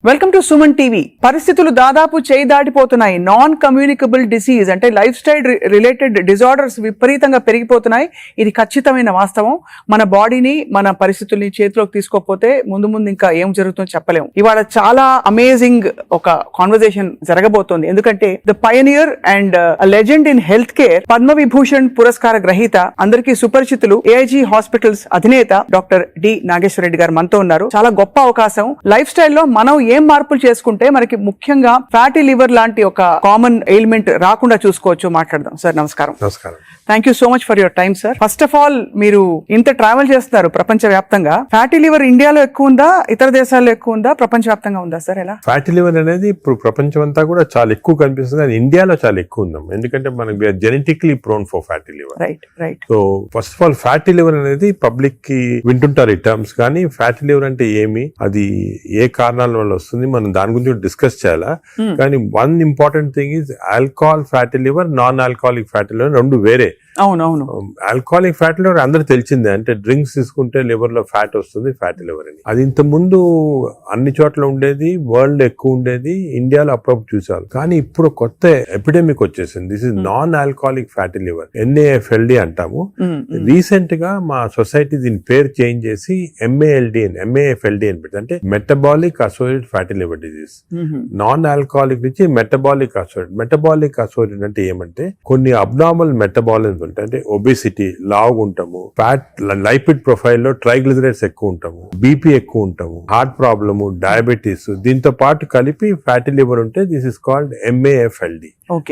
Welcome to Suman TV. పరిస్థితులు దాదాపు చేయి దాటిపోతున్నాయి. నాన్ కమ్యూనికబుల్ డిసీజ్ అంటే లైఫ్ స్టైల్ రిలేటెడ్ డిజార్డర్స్ విపరీతంగా పెరిగిపోతున్నాయి. ఇది ఖచ్చితమైన వాస్తవం. మన బాడీని మన పరిస్థితుల్ని చేతిలోకి తీసుకోకపోతే ముందు ముందు ఇంకా ఏం జరుగుతుందో చెప్పలేము. ఇవాళ చాలా అమేజింగ్ ఒక కాన్వర్సేషన్ జరగబోతోంది. ఎందుకంటే the pioneer and legend in healthcare, Padma Vibhushan పురస్కార గ్రహీత, అందరికీ సుపరిచితులు, ఏఐజీ హాస్పిటల్స్ అధినేత డాక్టర్ డి నాగేశ్వర రెడ్డి గారు మనతో ఉన్నారు. చాలా గొప్ప అవకాశం. లైఫ్ స్టైల్లో మనం ఏం మార్పులు చేసుకుంటే మనకి ముఖ్యంగా ఫ్యాటీ లివర్ లాంటి ఒక కామన్ ఎయిల్మెంట్ రాకుండా చూసుకోవచ్చు. మాట్లాడదాం. సార్ నమస్కారం. నమస్కారం. Thank you so much for your time sir. First of all, మీరు ఇంత ట్రావెల్ చేస్తున్నారు ప్రపంచ వ్యాప్తంగా. ఫ్యాటీ లివర్ ఇండియాలో ఎక్కువ ఉందా, ఇతర దేశాల్లో ఎక్కువ ఉందా, ప్రపంచ వ్యాప్తంగా ఉందా సార్? ఎలా? ఫ్యాటీ లివర్ అనేది ఇప్పుడు ప్రపంచం అంతా కూడా చాలా ఎక్కువ కనిపిస్తుంది. అది ఇండియాలో చాలా ఎక్కువ ఉందాం. ఎందుకంటే మనకి genetically prone for fatty liver. Right. So first of all fatty liver అనేది పబ్లిక్ కి వింటుంటారు ఈ టర్మ్స్, కానీ ఫ్యాటీ లివర్ అంటే ఏమి, అది ఏ కారణాల వల్ల వస్తుంది, మనం దాని గురించి డిస్కస్ చేయాలా. కానీ one important thing is alcohol fatty liver, non alcoholic fatty liver రెండు వేరే. అవునవును. ఆల్కహాలిక్ ఫ్యాటీ లివర్ అందరూ తెలిసిందే, అంటే డ్రింక్స్ తీసుకుంటే లివర్ లో ఫ్యాట్ వస్తుంది, ఫ్యాటీ లివర్ అని. అది ఇంత ముందు అన్ని చోట్ల ఉండేది, వరల్డ్ ఎక్కువ ఉండేది, ఇండియాలో అప్పుడప్పుడు చూసారు. కానీ ఇప్పుడు కొత్త ఎపిడెమిక్ వచ్చేసింది. This is non alcoholic fatty liver, NAFLD అంటాము. రీసెంట్ గా మా సొసైటీ దీని పేరు చేంజ్ చేసి MAFLD అని పెట్టి, అంటే metabolic associated fatty liver disease. Non alcoholic నుంచి మెటబాలిక్ అసోసియేటెడ్ అంటే ఏమంటే కొన్ని అబ్నార్మల్ మెటబాలిజం ఉంటాయి. అంటే ఒబేసిటీ, లావు ఉంటాము, ఫ్యాట్, లైపిడ్ ప్రొఫైల్ లో ట్రైగ్లిజరైడ్స్ ఎక్కువ ఉంటాము, బీపీ ఎక్కువ ఉంటాము, హార్ట్ ప్రాబ్లము, డయాబెటీస్, దీంతో పాటు కలిపి ఫ్యాటీ లివర్ ఉంటే this is called MAFLD,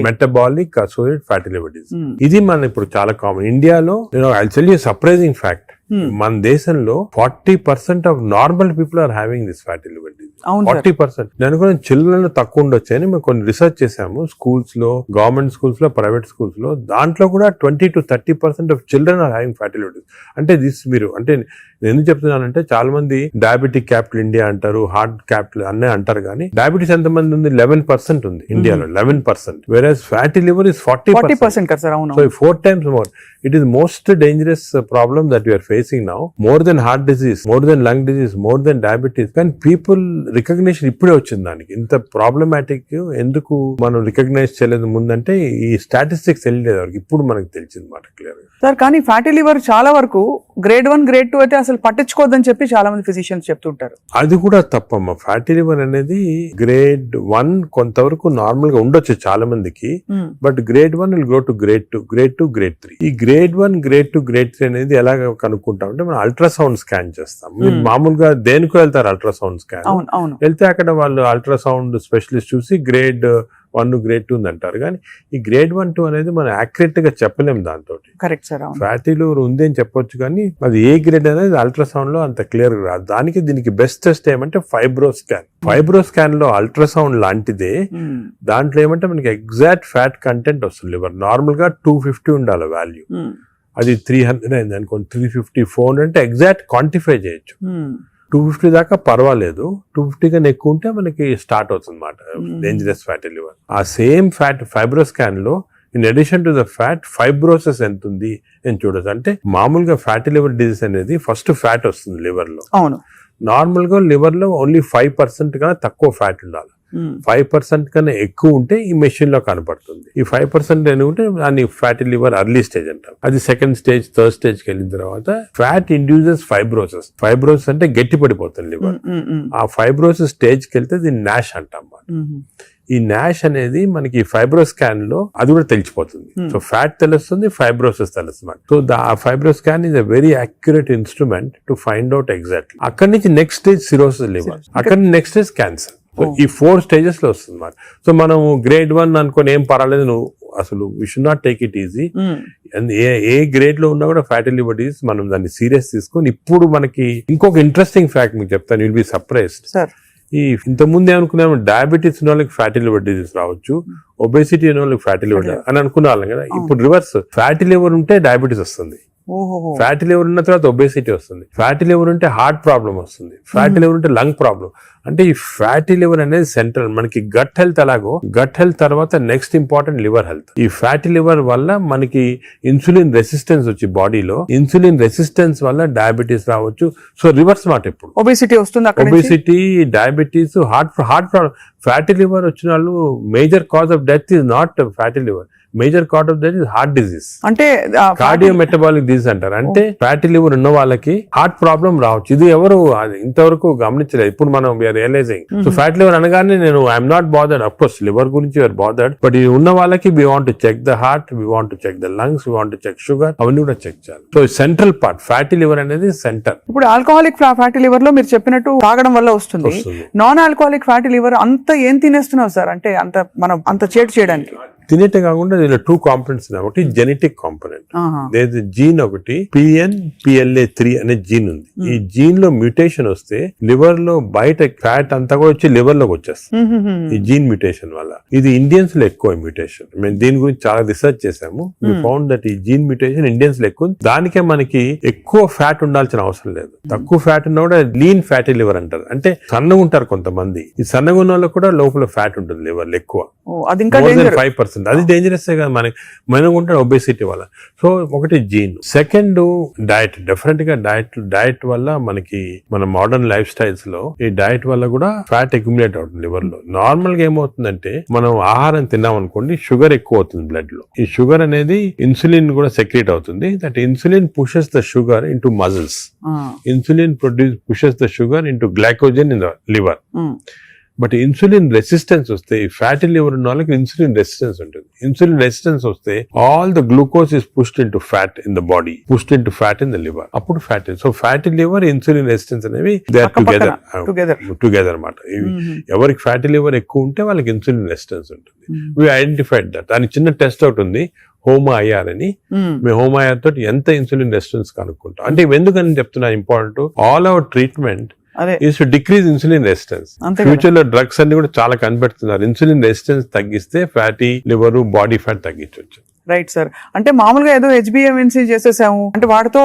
metabolic associated fatty liver disease. ఇది మన ఇప్పుడు చాలా కామన్ ఇండియాలో. I tell you surprising fact, మన దేశంలో 40% of normal people are having this fatty liver disease. 40%. నేను కూడా చిల్డ్రన్ లో తక్కువ ఉండొచ్చు అని మేము కొన్ని రీసెర్చ్ చేసాము. స్కూల్స్ లో, గవర్నమెంట్ స్కూల్స్ లో, ప్రైవేట్ స్కూల్స్ లో, దాంట్లో కూడా 20 to 30% of children are having fatty liver disease. అంటే దిస్ మీరు అంటే నేను ఎందుకు చెప్తున్నానంటే, చాలా మంది డయాబెటిక్ క్యాపిటల్ ఇండియా అంటారు, హార్ట్ క్యాపిటల్ అన్నీ అంటారు, కానీ డయాబెటీస్ ఎంత మంది ఉంది? 11% ఉంది ఇండియాలో, 11%. వెరాజ్ fatty liver is 40%. So 4 times more. It is most dangerous problem that we are facing now, more than heart disease, more than lung disease, more than diabetes. కానీ people recognition ఇప్పుడే వచ్చింది దానికి. ఇంత ప్రాబ్లమాటిక్ ఎందుకు మనం రికగ్నైజ్ చేయలేదు ముందంటే, ఈ స్టాటిస్టిక్స్ తెలియలేదు, ఇప్పుడు మనకు తెలిసింది మాట క్లియర్ సార్. కానీ ఫ్యాటీ లివర్ చాలా వరకు గ్రేడ్ 1, గ్రేడ్ 2 అయితే అసలు పట్టించుకోవద్దని చెప్పి చాలా మంది ఫిజిషియన్స్ చెప్తుంటారు. అది కూడా తప్పమ్మా. ఫ్యాటీ లివర్ అనేది గ్రేడ్ 1 కొంతవరకు నార్మల్ గా ఉండొచ్చు చాలా మందికి, but grade 1 will go to grade 2, grade 2, grade 3. ఈ గ్రేడ్ 1, గ్రేడ్ 2, గ్రేడ్ 3 అనేది ఎలా కనుక్కుంటాం అంటే, మనం అల్ట్రాసౌండ్ స్కాన్ చేస్తాం. మీరు మామూలుగా దేనికో వెళ్తారు అల్ట్రాసౌండ్ స్కాన్, వెళ్తే అక్కడ వాళ్ళు అల్ట్రాసౌండ్ స్పెషలిస్ట్ చూసి గ్రేడ్ 1, గ్రేడ్ 2 అంటారు. కానీ ఈ గ్రేడ్ 1, 2 అనేది మనం యాక్యురేట్ గా చెప్పలేము దాంతో. Correct sir. ఫ్యాటీ లివర్ ఉంది అని చెప్పొచ్చు, కానీ అది ఏ గ్రేడ్ అనేది అల్ట్రాసౌండ్ లో అంత క్లియర్ గా రాదు. దీనికి బెస్ట్ టెస్ట్ ఏమంటే ఫైబ్రోస్కాన్ లో అల్ట్రాసౌండ్ లాంటిదే. దాంట్లో ఏమంటే మనకి ఎగ్జాక్ట్ ఫ్యాట్ కంటెంట్ వస్తుంది. లివర్ నార్మల్ గా 250 ఉండాలి వాల్యూ, అది 300 అయింది అనుకోండి, 350, 400 అంటే ఎగ్జాక్ట్ క్వాంటిఫై చేయొచ్చు. 250 దాకా పర్వాలేదు, 250 కన్నా ఎక్కువ ఉంటే మనకి స్టార్ట్ అవుతుంది అన్నమాట డేంజరస్ ఫ్యాటీ లివర్. ఆ సేమ్ ఫ్యాట్ ఫైబ్రోస్కాన్ లో in addition to the fat, fibrosis ఎంత ఉంది అని చూడొచ్చు. అంటే మామూలుగా ఫ్యాటీ లివర్ డిజీజ్ అనేది ఫస్ట్ ఫ్యాట్ వస్తుంది లివర్ లో. అవును. నార్మల్ గా లివర్ లో ఓన్లీ 5% కన్నా తక్కువ ఫ్యాట్ ఉండాలి. 5% కన్నా ఎక్కువ ఉంటే ఈ మెషిన్ లో కనపడుతుంది. ఈ 5% ఉంటే దాన్ని ఫ్యాటీ లివర్ అర్లీ స్టేజ్ అంటాం. అది సెకండ్ స్టేజ్, థర్డ్ స్టేజ్ కి వెళ్ళిన తర్వాత ఫ్యాట్ ఇండ్యూసెస్ ఫైబ్రోసిస్ అంటే గట్టి పడిపోతుంది లివర్. ఆ ఫైబ్రోసిస్ స్టేజ్ కి వెళ్తే దీన్ని నాష్ అంటాం. ఈ నాష్ అనేది మనకి ఫైబ్రోస్కాన్ లో అది కూడా తెలిసిపోతుంది. సో ఫ్యాట్ తెలుస్తుంది, ఫైబ్రోసిస్ తెలుస్తుంది. సో ఆ FibroScan is a very accurate instrument to find out exactly. అక్కడి నుంచి నెక్స్ట్ స్టేజ్ సిరోసిస్ లివర్, అక్కడి నుంచి నెక్స్ట్ స్టేజ్ క్యాన్సర్. సో ఈ 4 stages లో వస్తుంది అన్నమాట. సో మనం గ్రేడ్ 1 అనుకుని ఏం పర్వాలేదు, నువ్వు అసలు we should not take it easy. ఏ గ్రేడ్ లో ఉన్నా కూడా ఫ్యాటీ లివర్ డిజీజ్ మనం దాన్ని సీరియస్ తీసుకొని, ఇప్పుడు మనకి ఇంకొక ఇంట్రెస్టింగ్ ఫ్యాక్ట్ మీకు చెప్తాను, విల్ బి సర్ప్రైజ్డ్. ఈ ఇంతకుముందు ఏమనుకున్నాము, డయాబెటీస్ ఉన్న వాళ్ళకి ఫ్యాటీ లివర్ డిజీజ్ రావచ్చు, ఒబేసిటీ ఉన్న వాళ్ళకి ఫ్యాటీ లివర్ అని అనుకునే వాళ్ళం కదా. ఇప్పుడు రివర్స్, ఫ్యాటీ లివర్ ఉంటే డయాబెటీస్ వస్తుంది. ఓహో. ఫ్యాటీ లివర్ ఉన్న తర్వాత ఒబేసిటీ వస్తుంది, ఫ్యాటీ లివర్ ఉంటే హార్ట్ ప్రాబ్లం వస్తుంది, ఫ్యాటీ లివర్ ఉంటే లంగ్ ప్రాబ్లం. అంటే ఈ ఫ్యాటీ లివర్ అనేది సెంట్రల్. మనకి గట్ హెల్త్ అలాగో, గట్ హెల్త్ తర్వాత నెక్స్ట్ ఇంపార్టెంట్ లివర్ హెల్త్. ఈ ఫ్యాటీ లివర్ వల్ల మనకి ఇన్సులిన్ రెసిస్టెన్స్ వచ్చి బాడీలో, ఇన్సులిన్ రెసిస్టెన్స్ వల్ల డయాబెటీస్ రావచ్చు. సో రివర్స్ మాట ఇప్పుడు ఒబేసిటీ వస్తుంది, obesity, diabetes, heart problem. Fatty liver వచ్చిన వాళ్ళు major cause of death is not fatty liver, major cause of death is heart disease, cardio metabolic disease అంటారు. అంటే ఫ్యాటీ లివర్ ఉన్న వాళ్ళకి హార్ట్ ప్రాబ్లం రావచ్చు. ఇది ఎవరు ఇంతవరకు గమనించలేదు, ఇప్పుడు మనం రియలైజింగ్. సో ఫ్యాటీ లివర్ అనగానే నేను I'm not bothered, of course liver గురించి యూఆర్ బాదర్డ్, బట్ ఇది ఉన్న వాళ్ళకి we want to check the heart, we want to check the lungs, we want to check sugar, అవన్నీ కూడా చెక్ చేయాలి. So central part fatty liver అనేది centre. ఇప్పుడు alcoholic fatty liver లో మీరు చెప్పినట్టు తాగడం వల్ల వస్తుంది. నాన్ ఆల్కహాలిక్ ఫ్యాటీ లివర్ అంత ఏం తినేస్తున్నావు సార్, అంటే అంత మనం అంత చేటు చేయడానికి? తినేటే కాకుండా దీనిలో 2 కాంపోనెంట్స్ ఉన్నాయి. ఒకటి జెనెటిక్ కాంపోనెంట్, జీన్ ఒకటి PNPLA3 అనే జీన్ ఉంది. ఈ జీన్ లో మ్యూటేషన్ వస్తే లివర్ లో బయట ఫ్యాట్ అంతా కూడా వచ్చి లివర్ లోకి వచ్చేస్తుంది ఈ జీన్ మ్యూటేషన్ వల్ల. ఇది ఇండియన్స్ లో ఎక్కువ మ్యూటేషన్. మేము దీని గురించి చాలా రీసెర్చ్ చేసాము. వి ఫౌండ్ దట్ ఈ జీన్ మ్యూటేషన్ ఇండియన్స్ లో ఎక్కువ. దానికే మనకి ఎక్కువ ఫ్యాట్ ఉండాల్సిన అవసరం లేదు. తక్కువ ఫ్యాట్ ఉన్నా కూడా లీన్ ఫ్యాటీ లివర్ అంటారు. అంటే సన్నగా ఉంటారు కొంతమంది, ఈ సన్నగా ఉన్న వాళ్ళకి కూడా లోపల ఫ్యాట్ ఉంటుంది లివర్ ఎక్కువ, అది ఇంకా 5%. అది డేంజరస్ గా మనకు ఉంటుంది ఒబేసిటీ వల్ల. సో ఒకటి జీన్. Second diet. డెఫినెట్ గా డయట్ వల్ల మనకి మన మోడర్న్ లైఫ్ స్టైల్స్ లో ఈ డయట్ వల్ల కూడా ఫ్యాట్ అక్యుములేట్ అవుతుంది లివర్ లో. నార్మల్ గా ఏమవుతుందంటే మనం ఆహారం తిన్నాం అనుకోండి, షుగర్ ఎక్కువ అవుతుంది బ్లడ్ లో. ఈ షుగర్ అనేది ఇన్సులిన్ కూడా సెక్రేట్ అవుతుంది. That insulin pushes the sugar into muscles. Insulin pushes the sugar into glycogen in the liver. But insulin resistance వస్తే, ఈ ఫ్యాటీ లివర్ ఉన్న వాళ్ళకి ఇన్సులిన్ రెసిస్టెన్స్ ఉంటుంది. ఇన్సులిన్ రెసిస్టెన్స్ వస్తే all the glucose is pushed into fat in the body, pushed into fat in the liver. అప్పుడు fatty. So fatty liver, insulin resistance అనేవి they are together అన్నమాట. ఎవరికి fatty liver ఎక్కువ ఉంటే వాళ్ళకి insulin resistance ఉంటుంది. We identified that. దానికి చిన్న టెస్ట్ అవుట్ ఉంది, HOMA-IR అని. మేము HOMA-IR తోటి ఎంత ఇన్సులిన్ రెసిస్టెన్స్ కనుక్కుంటాం. అంటే ఎందుకని చెప్తున్నా important, all our treatment is to decrease insulin resistance. Future లో డ్రగ్స్ అన్ని కూడా చాలా కనిపెడుతున్నారు. ఇన్సులిన్ రెసిస్టెన్స్ తగ్గిస్తే ఫ్యాటీ లివర్, బాడీ ఫ్యాట్ తగ్గించవచ్చు. Right sir. అంటే మామూలుగా ఏదో HbA1c చేసేసాము అంటే వాటితో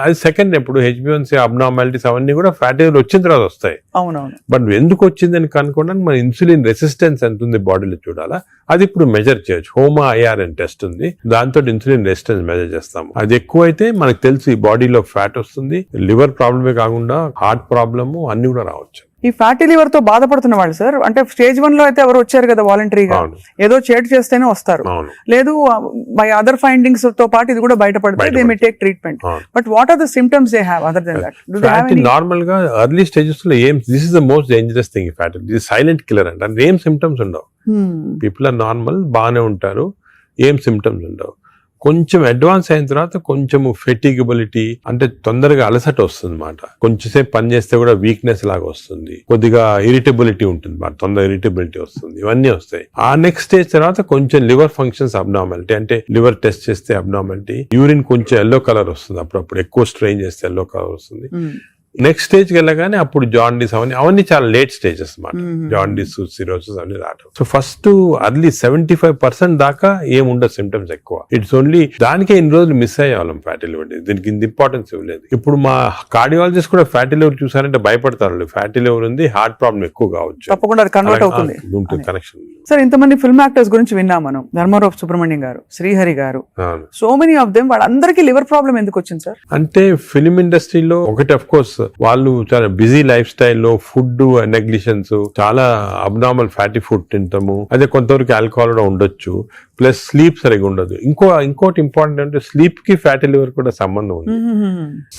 అది సెకండ్. ఇప్పుడు HbA1c అబ్నార్మాలిటీస్ అవన్నీ కూడా ఫ్యాటీ లివర్ వచ్చిన తర్వాత వస్తాయి. అవునవును. బట్ ఎందుకు వచ్చిందని కనుక్కోవడానికి మన ఇన్సులిన్ రెసిస్టెన్స్ ఎంత ఉంది బాడీలో చూడాలా. అది ఇప్పుడు మెజర్ చేయొచ్చు. HOMA-IR అని టెస్ట్ ఉంది, దాంతో ఇన్సులిన్ రెసిస్టెన్స్ మెజర్ చేస్తాము. అది ఎక్కువ అయితే మనకు తెలుసు ఈ బాడీలో ఫ్యాట్ వస్తుంది. లివర్ ప్రాబ్లమే కాకుండా హార్ట్ ప్రాబ్లము అన్ని కూడా రావచ్చు. ఈ ఫ్యాటీ లివర్ తో బాధపడుతున్న వాళ్ళు సార్, అంటే స్టేజ్ 1 లో అయితే ఎవరు వచ్చారు కదా వాలంటరీగా, ఏదో చేటు చేస్తేనే వస్తారు, లేదు బై అదర్ ఫైండింగ్స్ తో పాటు ఇది కూడా బయటపడితే they may take treatment. But what are the symptoms they have other than that? Normal గా ఎర్లీ స్టేజెస్ లో this is the most dangerous thing. Fatty ఇది సైలెంట్ కిల్లర్ అంటే ఏం సిమ్టమ్స్ ఉండవు. పీపుల్ ఆర్ నార్మల్, బాగానే ఉంటారు, ఏం సిమ్టమ్స్ ఉండవు. కొంచెం అడ్వాన్స్ అయిన తర్వాత కొంచెం ఫెటిగబిలిటీ అంటే తొందరగా అలసట వస్తుంది అన్నమాట. కొంచెంసేపు పని చేస్తే కూడా వీక్నెస్ లాగా వస్తుంది, కొద్దిగా ఇరిటబిలిటీ ఉంటుంది అన్నమాట, తొందరగా ఇరిటబిలిటీ వస్తుంది, ఇవన్నీ వస్తాయి. ఆ నెక్స్ట్ స్టేజ్ తర్వాత కొంచెం లివర్ ఫంక్షన్స్ అబ్నార్మాలిటీ, అంటే లివర్ టెస్ట్ చేస్తే అబ్నార్మాలిటీ, యూరిన్ కొంచెం ఎల్లో కలర్ వస్తుంది, అప్పుడప్పుడు ఎక్కువ స్ట్రెయిన్ చేస్తే ఎల్లో కలర్ వస్తుంది. నెక్స్ట్ స్టేజ్కి వెళ్ళగానే అప్పుడు జాండీస్ అవన్నీ చాలా లేట్ స్టేజెస్ అన్నమాట. జాండీస్, సిరోసిస్ అవన్నీ రావడం. సో ఫస్ట్ అర్లీ 75% దాకా ఏముండదు సిమ్టమ్స్ ఎక్కువ. ఇట్స్ ఓన్లీ దానికే ఇన్ని రోజులు మిస్ అయ్యేవాళ్ళం ఫ్యాటీ లివర్. దీనికి ఇంత ఇంపార్టెన్స్ ఇవ్వలేదు. ఇప్పుడు మా కార్డియాలజిస్ట్ కూడా ఫ్యాటీ లివర్ చూసారంటే భయపడతారు. ఫ్యాటీ లివర్ ఉంది, హార్ట్ ప్రాబ్లం ఎక్కువ కావచ్చు, తప్పకుండా కన్వర్ట్ అవుతుంది కనెక్షన్. సార్ ఇంతమంది ఫిల్మ్ యాక్టర్స్ గురించి విన్నాం మనం, ధర్మారావు సుబ్రహ్మణ్యం గారు, శ్రీహరి గారు, సో మెనీ ఆఫ్ దెమ్, వాళ్ళందరికీ లివర్ ప్రాబ్లం ఎందుకు వచ్చింది సార్? అంటే ఫిల్మ్ ఇండస్ట్రీలో ఒకటి అఫ్ కోర్స్ వాళ్ళు చాలా బిజీ లైఫ్ స్టైల్లో ఫుడ్ నెగ్లిజెన్స్, చాలా అబ్నార్మల్ ఫ్యాటీ ఫుడ్ తింటాము, అదే కొంతవరకు ఆల్కహాల్ కూడా ఉండొచ్చు, ప్లస్ స్లీప్ సరిగా ఉండదు. ఇంకోటి ఇంపార్టెంట్ అంటే స్లీప్ కి ఫ్యాటీ లివర్ కూడా సంబంధం ఉంది.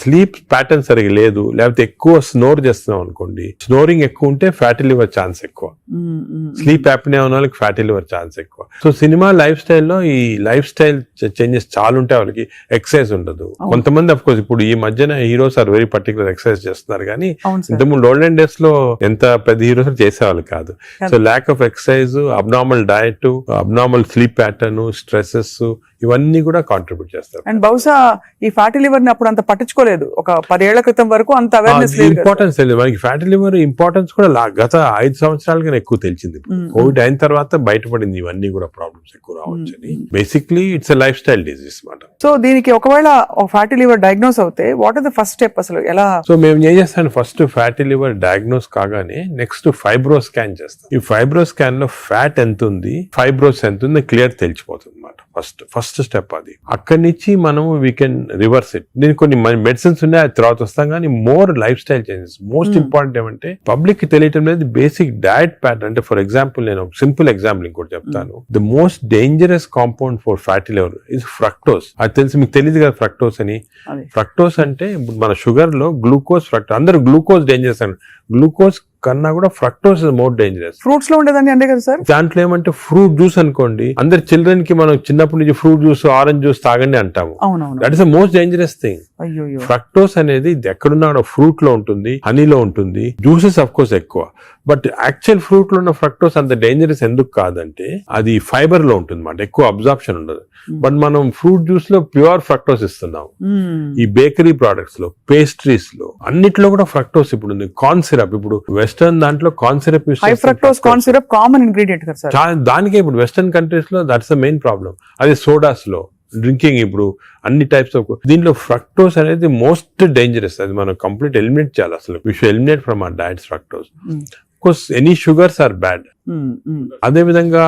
స్లీప్ ప్యాటర్న్ సరిగా లేదు, లేకపోతే ఎక్కువ స్నోర్ చేస్తున్నాం అనుకోండి, స్నోరింగ్ ఎక్కువ ఉంటే ఫ్యాటీ లివర్ ఛాన్స్ ఎక్కువ. స్లీప్ యాప్నియా ఉన్న వాళ్ళకి ఫ్యాటీ లివర్ ఛాన్స్ ఎక్కువ. సో సినిమా లైఫ్ స్టైల్లో ఈ లైఫ్ స్టైల్ చేంజెస్ చాలా ఉంటాయి. వాళ్ళకి ఎక్సర్సైజ్ ఉండదు. కొంతమంది అఫ్ కోర్స్ ఇప్పుడు ఈ మధ్యన heroes are very particular exercise చేస్తున్నారు, కానీ ఇంతకుముందు ఓల్డెన్ డేస్ లో ఎంత పెద్ద హీరోస్ చేసేవాళ్ళు కాదు. So lack of exercise, abnormal diet, abnormal sleep pattern, stresses ఇవన్నీ కూడా కాంట్రిబ్యూట్ చేస్తారు. అండ్ బహుశా ఈ ఫ్యాటీ లివర్ ని అప్పుడు అంత పట్టించుకోలేదు, ఒక 10 ఏళ్ల క్రితం వరకు అంత అవేర్నెస్ లేదు. ఇంపార్టెన్స్ తెలియదు మనకి. ఫ్యాటీ లివర్ ఇంపార్టెన్స్ కూడా గత 5 సంవత్సరాలుగా ఎక్కువ తెలిసింది. కోవిడ్ అయిన తర్వాత బయటపడింది ఇవన్నీ కూడా ప్రాబ్లమ్స్ ఎక్కువ రావచ్చని. Basically it's lifestyle disease మాట. సో దీనికి ఒకవేళ ఫ్యాటీ లివర్ డయాగ్నోస్ అవుతే what is the first step అసలు ఎలా? సో మేము ఏం చేస్తాను, ఫస్ట్ ఫ్యాటీ లివర్ డయాగ్నోస్ కాగానే నెక్స్ట్ ఫైబ్రో స్కాన్ చేస్తాం. ఈ ఫైబ్రో స్కాన్ లో ఫ్యాట్ ఎంత ఉంది, ఫైబ్రోస్ ఎంత ఉంది క్లియర్ తెలిసిపోతుంది అన్నమాట. ఫస్ట్ స్టెప్ అది. అక్కడి నుంచి మనం వీ కెన్ రివర్స్ ఇట్. దీనికి కొన్ని మెడిసిన్స్ ఉన్నాయి, అది తర్వాత వస్తాం. కానీ more life style changes. Most important ఏమంటే పబ్లిక్ కి తెలియటం లేదు బేసిక్ డయట్ ప్యాటర్న్. అంటే ఫర్ ఎగ్జాంపుల్ నేను సింపుల్ ఎగ్జాంపుల్ ఇంకోటి చెప్తాను. The most dangerous compound for fatty liver is fructose. అది తెలిసి మీకు తెలియదు కదా ఫ్రక్టోస్ అని. ఫ్రక్టోస్ అంటే మన షుగర్ లో గ్లూకోజ్, ఫ్రక్టోస్. అందరూ గ్లూకోజ్ డేంజరస్ అని, గ్లూకోజ్ కన్నా కూడా fructose is more dangerous. Fruits లో ఉండేదాన్ని అంతే కదా సార్. దాంట్లో ఏమంటే ఫ్రూట్ జ్యూస్ అనుకోండి, అందరు చిల్డ్రన్ కి మనం చిన్నప్పటి నుంచి ఫ్రూట్ జ్యూస్, ఆరెంజ్ జ్యూస్ తాగండి అంటాము. That is the most dangerous thing. Fructose అనేది ఎక్కడున్నా కూడా ఫ్రూట్ లో ఉంటుంది, హనీలో ఉంటుంది, జ్యూసెస్ అఫ్ కోర్స్ ఎక్కువ. బట్ యాక్చువల్ ఫ్రూట్ లో ఉన్న ఫ్రక్టోస్ అంత డేంజరస్ ఎందుకు కాదంటే అది ఫైబర్ లో ఉంటుంది అన్నమాట, ఎక్కువ అబ్జార్ప్షన్ ఉండదు. బట్ మనం ఫ్రూట్ జ్యూస్ లో ప్యూర్ ఫ్రక్టోస్ ఇస్తున్నాం. ఈ బేకరీ ప్రొడక్ట్స్ లో, పేస్ట్రీస్ లో, అన్నిట్లో కూడా ఫ్రక్టోస్ ఇప్పుడు ఉంది. కార్న్ సిరప్, ఇప్పుడు వెస్టర్న్ దాంట్లో కార్న్ సిరప్ యూస్ చేస్తారు. Fructose corn syrup common ingredient కదా సార్. దానికే ఇప్పుడు వెస్టర్న్ కంట్రీస్ లో దట్స్ ద మెయిన్ ప్రాబ్లం. అదే సోడాస్ లో, డ్రింకింగ్, ఇప్పుడు అన్ని టైప్స్ ఆఫ్ దీంట్లో ఫ్రక్టోస్ అనేది మోస్ట్ డేంజరస్. అది మనం కంప్లీట్ ఎలిమినేట్ చేయాలి అసలు. We should eliminate from our diets fructose. Course any sugars are bad. అదే విధంగా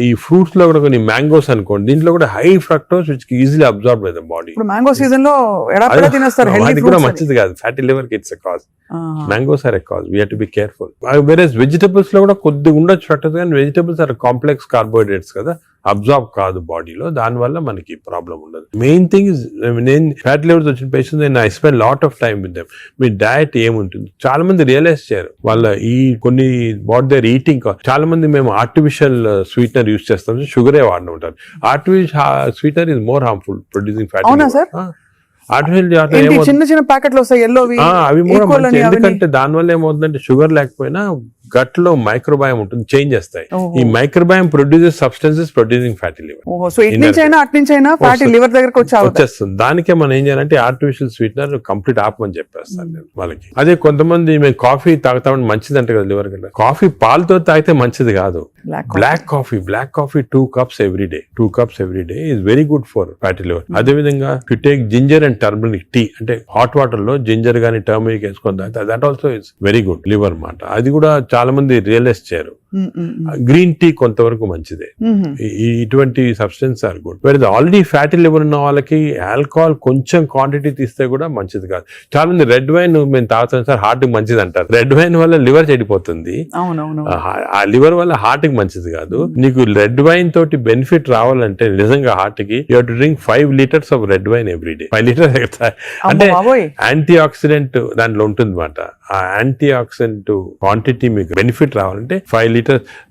ఈ ఫ్రూట్స్ లో కూడా కొన్ని మ్యాంగోస్ అనుకోండి, దీంట్లో కూడా high fructose which easily absorb by the body. ఇప్పుడు మ్యాంగో సీజన్ లో అది కూడా మంచిది కాదు. ఫ్యాటీ లివర్ కి it's a cause. Mangoes are a cause. We have to be careful. వేరేస్ వెజిటబుల్స్ లో కూడా కొద్దిగా ఉండొచ్చు ఫ్రక్టోస్, కానీ వెజిటబుల్స్ ఆర్ కాంప్లెక్స్ కార్బోహైడ్రేట్స్ కదా, అబ్జార్బ్ కాదు బాడీలో, దాని వల్ల మనకి ప్రాబ్లం ఉండదు. మెయిన్ థింగ్ ఇస్, నేను ఫ్యాటీ లివర్స్ వచ్చిన పేషెంట్స్ నేను I spend lot of time with them. Me diet ఏముంటుంది చాలా మంది రియలైజ్ చేయరు. వాళ్ళ ఈ కొన్ని వాట్ దేర్ ఈటింగ్. చాలా మంది మేము ఆర్టిఫిషియల్ స్వీట్నర్ యూస్ చేస్తాం, షుగరే వాడిన ఉంటారు. Artificial sweetener is more harmful producing fatty. చిన్న చిన్న ప్యాకెట్లు వస్తాయి ఎల్లోవి, అవి ఎందుకంటే దానివల్ల ఏమవుతుందంటే షుగర్ లేకపోయినా గట్ లో మైక్రోబయామ్ ఉంటుంది, చేంజ్ చేస్తాయి. ఈ microbiome produces substances producing fatty liver. So ఇట్నుంచైనా అట్నుంచైనా ఫ్యాటీ లివర్ దగ్గరకు వచ్చేస్తుంది. దానికే మనం ఏం చేయాలంటే ఆర్టిఫిషియల్ స్వీట్నర్ కంప్లీట్ ఆపమని చెప్పేస్తాను నేను వాళ్ళకి. అదే కొంతమంది మేము కాఫీ తాగుతామని మంచిది అంటే కదా లివర్ కంటే. కాఫీ పాలతో తాగితే మంచిది కాదు. Black coffee 2 cups every day. 2 cups every day is very good for fatty liver. అదే విధంగా you take ginger and turmeric tea, అంటే హాట్ వాటర్ లో జింజర్ గానీ టర్మరిక్ వేసుకొని తాగితే that also is very good liver మాట. అది కూడా చాలా మంది రియలైజ్ చేయరు. గ్రీన్ టీ కొంతవరకు మంచిదే. ఇటువంటి సబ్స్టెన్స్ ఆర్ గుడ్. వేరే ఆల్రెడీ ఫ్యాటీ లివర్ ఉన్న వాళ్ళకి ఆల్కహాల్ కొంచెం క్వాంటిటీ తీస్తే కూడా మంచిది కాదు. చాలా మంది రెడ్ వైన్ మేము తాగుతాం సార్, హార్ట్ కి మంచిది అంటారు. రెడ్ వైన్ వల్ల లివర్ చెడిపోతుంది. ఆ లివర్ వల్ల హార్ట్ కి మంచిది కాదు. నీకు రెడ్ వైన్ తోటి బెనిఫిట్ రావాలంటే నిజంగా హార్ట్ కి you have to drink 5 liters of red wine every day. 5 liters అంటే యాంటీ ఆక్సిడెంట్ దాంట్లో ఉంటుంది అన్నమాట. ఆ యాంటీ ఆక్సిడెంట్ క్వాంటిటీ మీకు బెనిఫిట్ రావాలంటే 5 liters.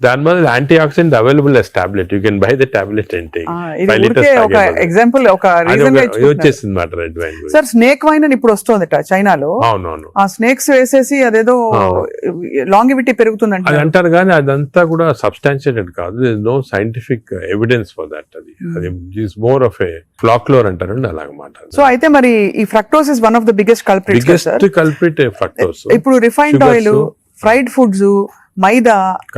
దానివల్ల anti oxidant available as tablet. You can buy the tablet and take. 5 liters ఒక example, ఒక రీజన్ వచ్చేసింది మాట red wine. Sir snake wine అని ఇప్పుడు వస్తుందట చైనాలో. అవునవును. ఆ స్నేక్స్ వేసేసి అదేదో లాంగివిటీ పెరుగుతుందంట అది అంటారు, కానీ అదంతా కూడా సబ్స్టాన్షియేటెడ్ కాదు. No scientific evidence for that. అది is more of a folklore అంటారు అలాగమాట. సో అయితే మరి ఈ fructose is one of the biggest culprit fructose. ఇప్పుడు refined oil, fried foods, maida,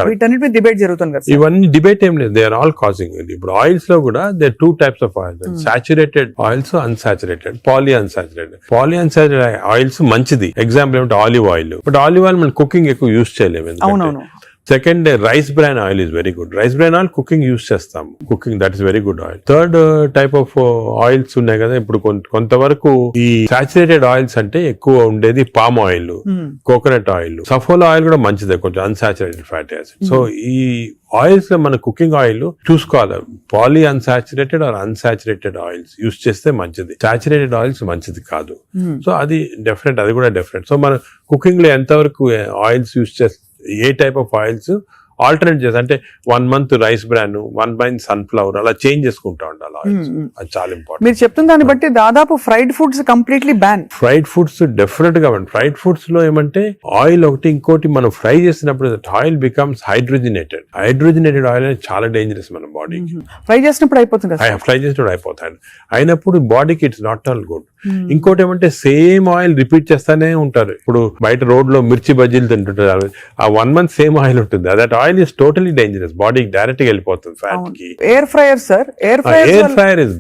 వీటన్నిటి డిబేట్ జరుగుతుంది కదా. ఇవన్నీ డిబేట్ ఏం లేదు, దే ఆర్ ఆల్ కాజింగ్. ఇప్పుడు ఆయిల్స్ లో కూడా they 2 types of oils, saturated oils, unsaturated, poly unsaturated oils మంచిది. ఎగ్జాంపుల్ ఏమంటే olive oil. But olive oil మనం కుకింగ్ ఎక్కువ యూస్ చేయలేము. అవునవును. Second, rice bran oil is very good. Rice bran oil cooking use చేస్తాం. Cooking that is very good oil. Third type of oils ఉన్నాయి కదా ఇప్పుడు కొంతవరకు. ఈ సాచురేటెడ్ ఆయిల్స్ అంటే ఎక్కువ ఉండేది palm oil, coconut oil, Saffola oil కూడా మంచిదే, కొంచెం అన్సాచురేటెడ్ ఫ్యాటీ యాసిడ్. సో ఈ ఆయిల్స్ లో మన కుకింగ్ ఆయిల్ చూసుకోవాలి. Poly unsaturated or unsaturated oils use చేస్తే మంచిది. సాచురేటెడ్ ఆయిల్స్ మంచిది కాదు. సో అది అది కూడా డిఫరెంట్. సో మన కుకింగ్ లో ఎంతవరకు ఆయిల్స్ యూస్ చేస్తే, ఏ టైప్ ఆఫ్ ఆయిల్స్ ఆల్టర్నేట్ చేసి అంటే 1 month rice bran 1 month sunflower అలా చేంజ్ చేసుకుంటా ఉండాలి ఆయిల్స్. అది చాలా ఇంపార్టెంట్. మీరు చెప్తున్న దాన్ని బట్టి దాదాపు fried foods completely ban. Fried foods definite గా ఫ్రైడ్ ఫుడ్స్ లో ఏమంటే ఆయిల్ ఒకటి, ఇంకోటి మనం ఫ్రై చేసినప్పుడు ఆయిల్ బికమ్స్ హైడ్రోజనేటెడ్ ఆయిల్ అనేది చాలా డేంజరస్ మన బాడీకి. ఫ్రై చేసినప్పుడు అయిపోతుంది కదా. ఫ్రై చేసినప్పుడు అయిపోతాయి, అయినప్పుడు బాడీకి ఇట్స్ నాట్ ఆల్ గుడ్. ఇంకోటి ఏమంటే సేమ్ ఆయిల్ రిపీట్ చేస్తానే ఉంటారు. ఇప్పుడు బయట రోడ్ లో మిర్చి బజ్జీలు తింటుంటారు, ఆ 1 month సేమ్ ఆయిల్ ఉంటుంది. That oil is totally dangerous, బాడీకి డైరెక్ట్ గా వెళ్ళిపోతుంది ఫ్యాట్ కి. Air fryer sir, air fryer is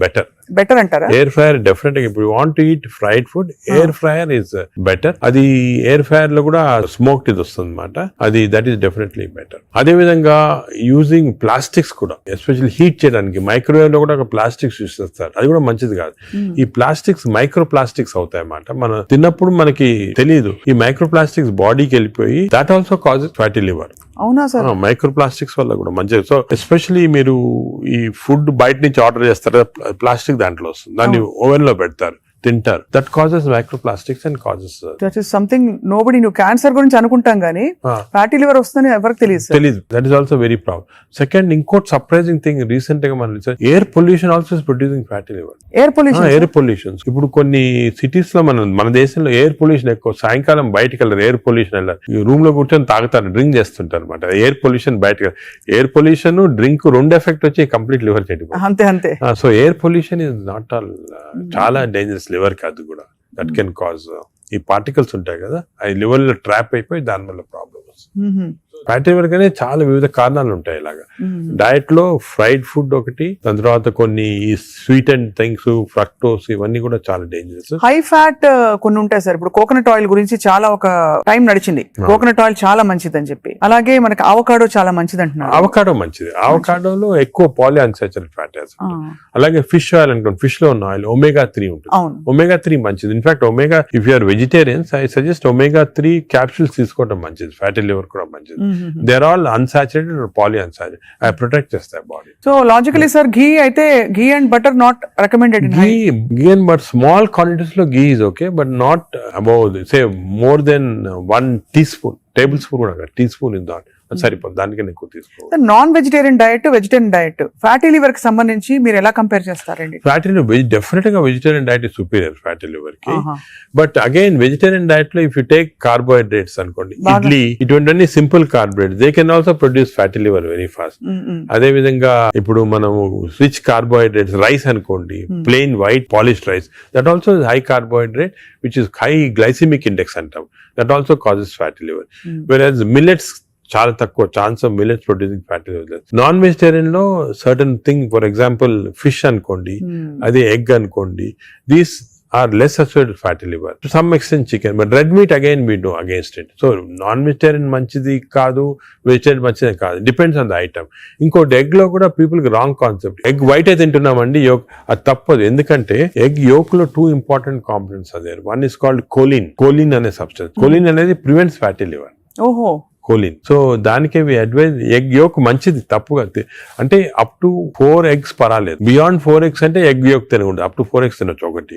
better అంటారా? ఎయిర్ ఫ్రైయర్ డెఫినెట్ గా ఇప్పుడు want to eat fried food, air fryer is better. అది ఎయిర్ ఫ్రైయర్ లో కూడా స్మోక్డ్ ఇది వస్తుంది అనమాట, అది దట్ ఈస్ డెఫినెట్లీ బెటర్. అదే విధంగా యూజింగ్ ప్లాస్టిక్స్ కూడా, ఎస్పెషల్లీ హీట్ చేయడానికి మైక్రోవేవ్ లో కూడా ఒక ప్లాస్టిక్స్ యూస్ చేస్తారు, అది కూడా మంచిది కాదు. ఈ ప్లాస్టిక్స్ మైక్రో ప్లాస్టిక్స్ అవుతాయి అన్నమాట, మనం తిన్నప్పుడు మనకి తెలియదు. ఈ మైక్రో ప్లాస్టిక్స్ బాడీకి వెళ్ళిపోయి that also causes fatty liver. అవునా సార్? మైక్రో ప్లాస్టిక్స్ వల్ల కూడా మంచిది. సో ఎస్పెషల్లీ మీరు ఈ ఫుడ్ బయట నుంచి ఆర్డర్ చేస్తారు, ప్లాస్టిక్ దాంట్లో వస్తుంది, దాన్ని ఓవెన్ లో పెడతారు, తింటారు. That causes micro plastics and causes that is something nobody. నువ్వు క్యాన్సర్ గురించి అనుకుంటాం కానీ ఫ్యాటీ లివర్ వస్తుందని ఎవరికి తెలియదు. That is also very problem. Second, ఇంకోటి సర్ప్రైజింగ్ థింగ్ రీసెంట్ గా మనం air pollution also is producing fatty liver. Air pollution ఇప్పుడు కొన్ని సిటీస్ లో మన దేశంలో ఎయిర్ పొల్యూషన్ ఎక్కువ. సాయంకాలం బయటకు వెళ్ళారు, ఎయిర్ పొల్యూషన్ వెళ్ళారు, రూమ్ లో కూర్చొని తాగుతారు, డ్రింక్ చేస్తుంటారు అనమాట. ఎయిర్ పొల్యూషన్ బయటకు, ఎయిర్ పొల్యూషన్ డ్రింక్ 2 ఎఫెక్ట్ వచ్చి కంప్లీట్ లివర్ చెడిపోతుంది. అంతే. So air pollution is not all, చాలా డేంజరస్ లివర్ కి. అది కూడా దట్ కెన్ కాజ్, ఈ పార్టికల్స్ ఉంటాయి కదా, అవి లివర్ లో ట్రాప్ అయిపోయి దాని వల్ల ప్రాబ్లమ్స్. ఫ్యాటీ లివర్ కానీ చాలా వివిధ కారణాలు ఉంటాయి. ఇలాగా డయట్ లో ఫ్రైడ్ ఫుడ్ ఒకటి, దాని తర్వాత కొన్ని స్వీట్ అండ్ థింగ్స్, ఫ్రక్టోస్, ఇవన్నీ కూడా చాలా డేంజరస్. హై ఫ్యాట్ కొన్ని ఉంటాయి సార్. ఇప్పుడు కోకోనట్ ఆయిల్ గురించి చాలా ఒక టైం నడిచింది, కోకోనట్ ఆయిల్ చాలా మంచిది అని చెప్పి. అలాగే మనకి అవకాడో చాలా మంచిది అంటున్నారు. అవకాడో మంచిది, అవకాడోలో ఎక్కువ పాలీ అన్సాచురేటెడ్ ఫ్యాటీ యాసిడ్. అలాగే ఫిష్ ఆయిల్ అనుకోండి, ఫిష్ లో ఉన్న ఆయిల్ omega 3 ఉంటుంది. omega 3 మంచిది. In fact omega, if you are vegetarians, I suggest omega 3 capsules తీసుకోవడం మంచిది. ఫ్యాటీ లివర్ కూడా మంచిది. They are all unsaturated or polyunsaturated, అవి ప్రొటెక్ట్ చేస్తాయి body. So logically sir, ghee అయితే ghee and butter not recommended. Ghee and butter small quantities లో ghee is okay, but not above say more than 1 teaspoon, table spoon కూడా, tea spoon is not సరిపోతుంది, దానికన్నా ఎక్కువ తీసుకోవాలి. Non vegetarian diet, vegetarian diet, fatty లివర్ కి సంబంధించి మీరు ఎలా కంపేర్ చేస్తారండి? ఫ్యాటీ లివర్ డెఫినెట్ గా vegetarian diet is superior fatty లివర్ కి. బట్ అగైన్ వెజిటేరియన్ డయట్ లో ఇఫ్ యూ టేక్ కార్బోహైడ్రేట్స్ అనుకోండి, ఇడ్లీ, ఇటువంటి simple carbohydrates, they can also produce fatty liver very fast. అదే విధంగా ఇప్పుడు మనము రిచ్ కార్బోహైడ్రేట్స్, రైస్ అనుకోండి, plain white polished rice, that also high carbohydrate which is high glycemic index అంటాం, that also causes fatty liver. Whereas millets చాలా తక్కువ chance of millets producing fatty liver. Non vegetarian లో certain thing, for example fish అనుకోండి, అదే egg అనుకోండి, these are less associated fatty liver. To some extent chicken, but red meat again we know against it. So non-vegetarian manchidi kaadu, vegetarian manchidi kaadu. Depends on the item. Inkoti egg lo kuda people ki wrong concept. Egg white e tintunnamandi, yolk adi tappadu. Endukante egg yolk lo 2 important components are there. One is called choline. Choline ane substance. Choline anedi prevents fatty liver. ఓహో, choline. So దానికే advise, egg yolk మంచిది, తప్పుగా అంటే up to 4 eggs పర్వాలేదు. Beyond 4 eggs అంటే egg yolk తినకూడదు, up to 4 eggs తినొచ్చు ఒకటి.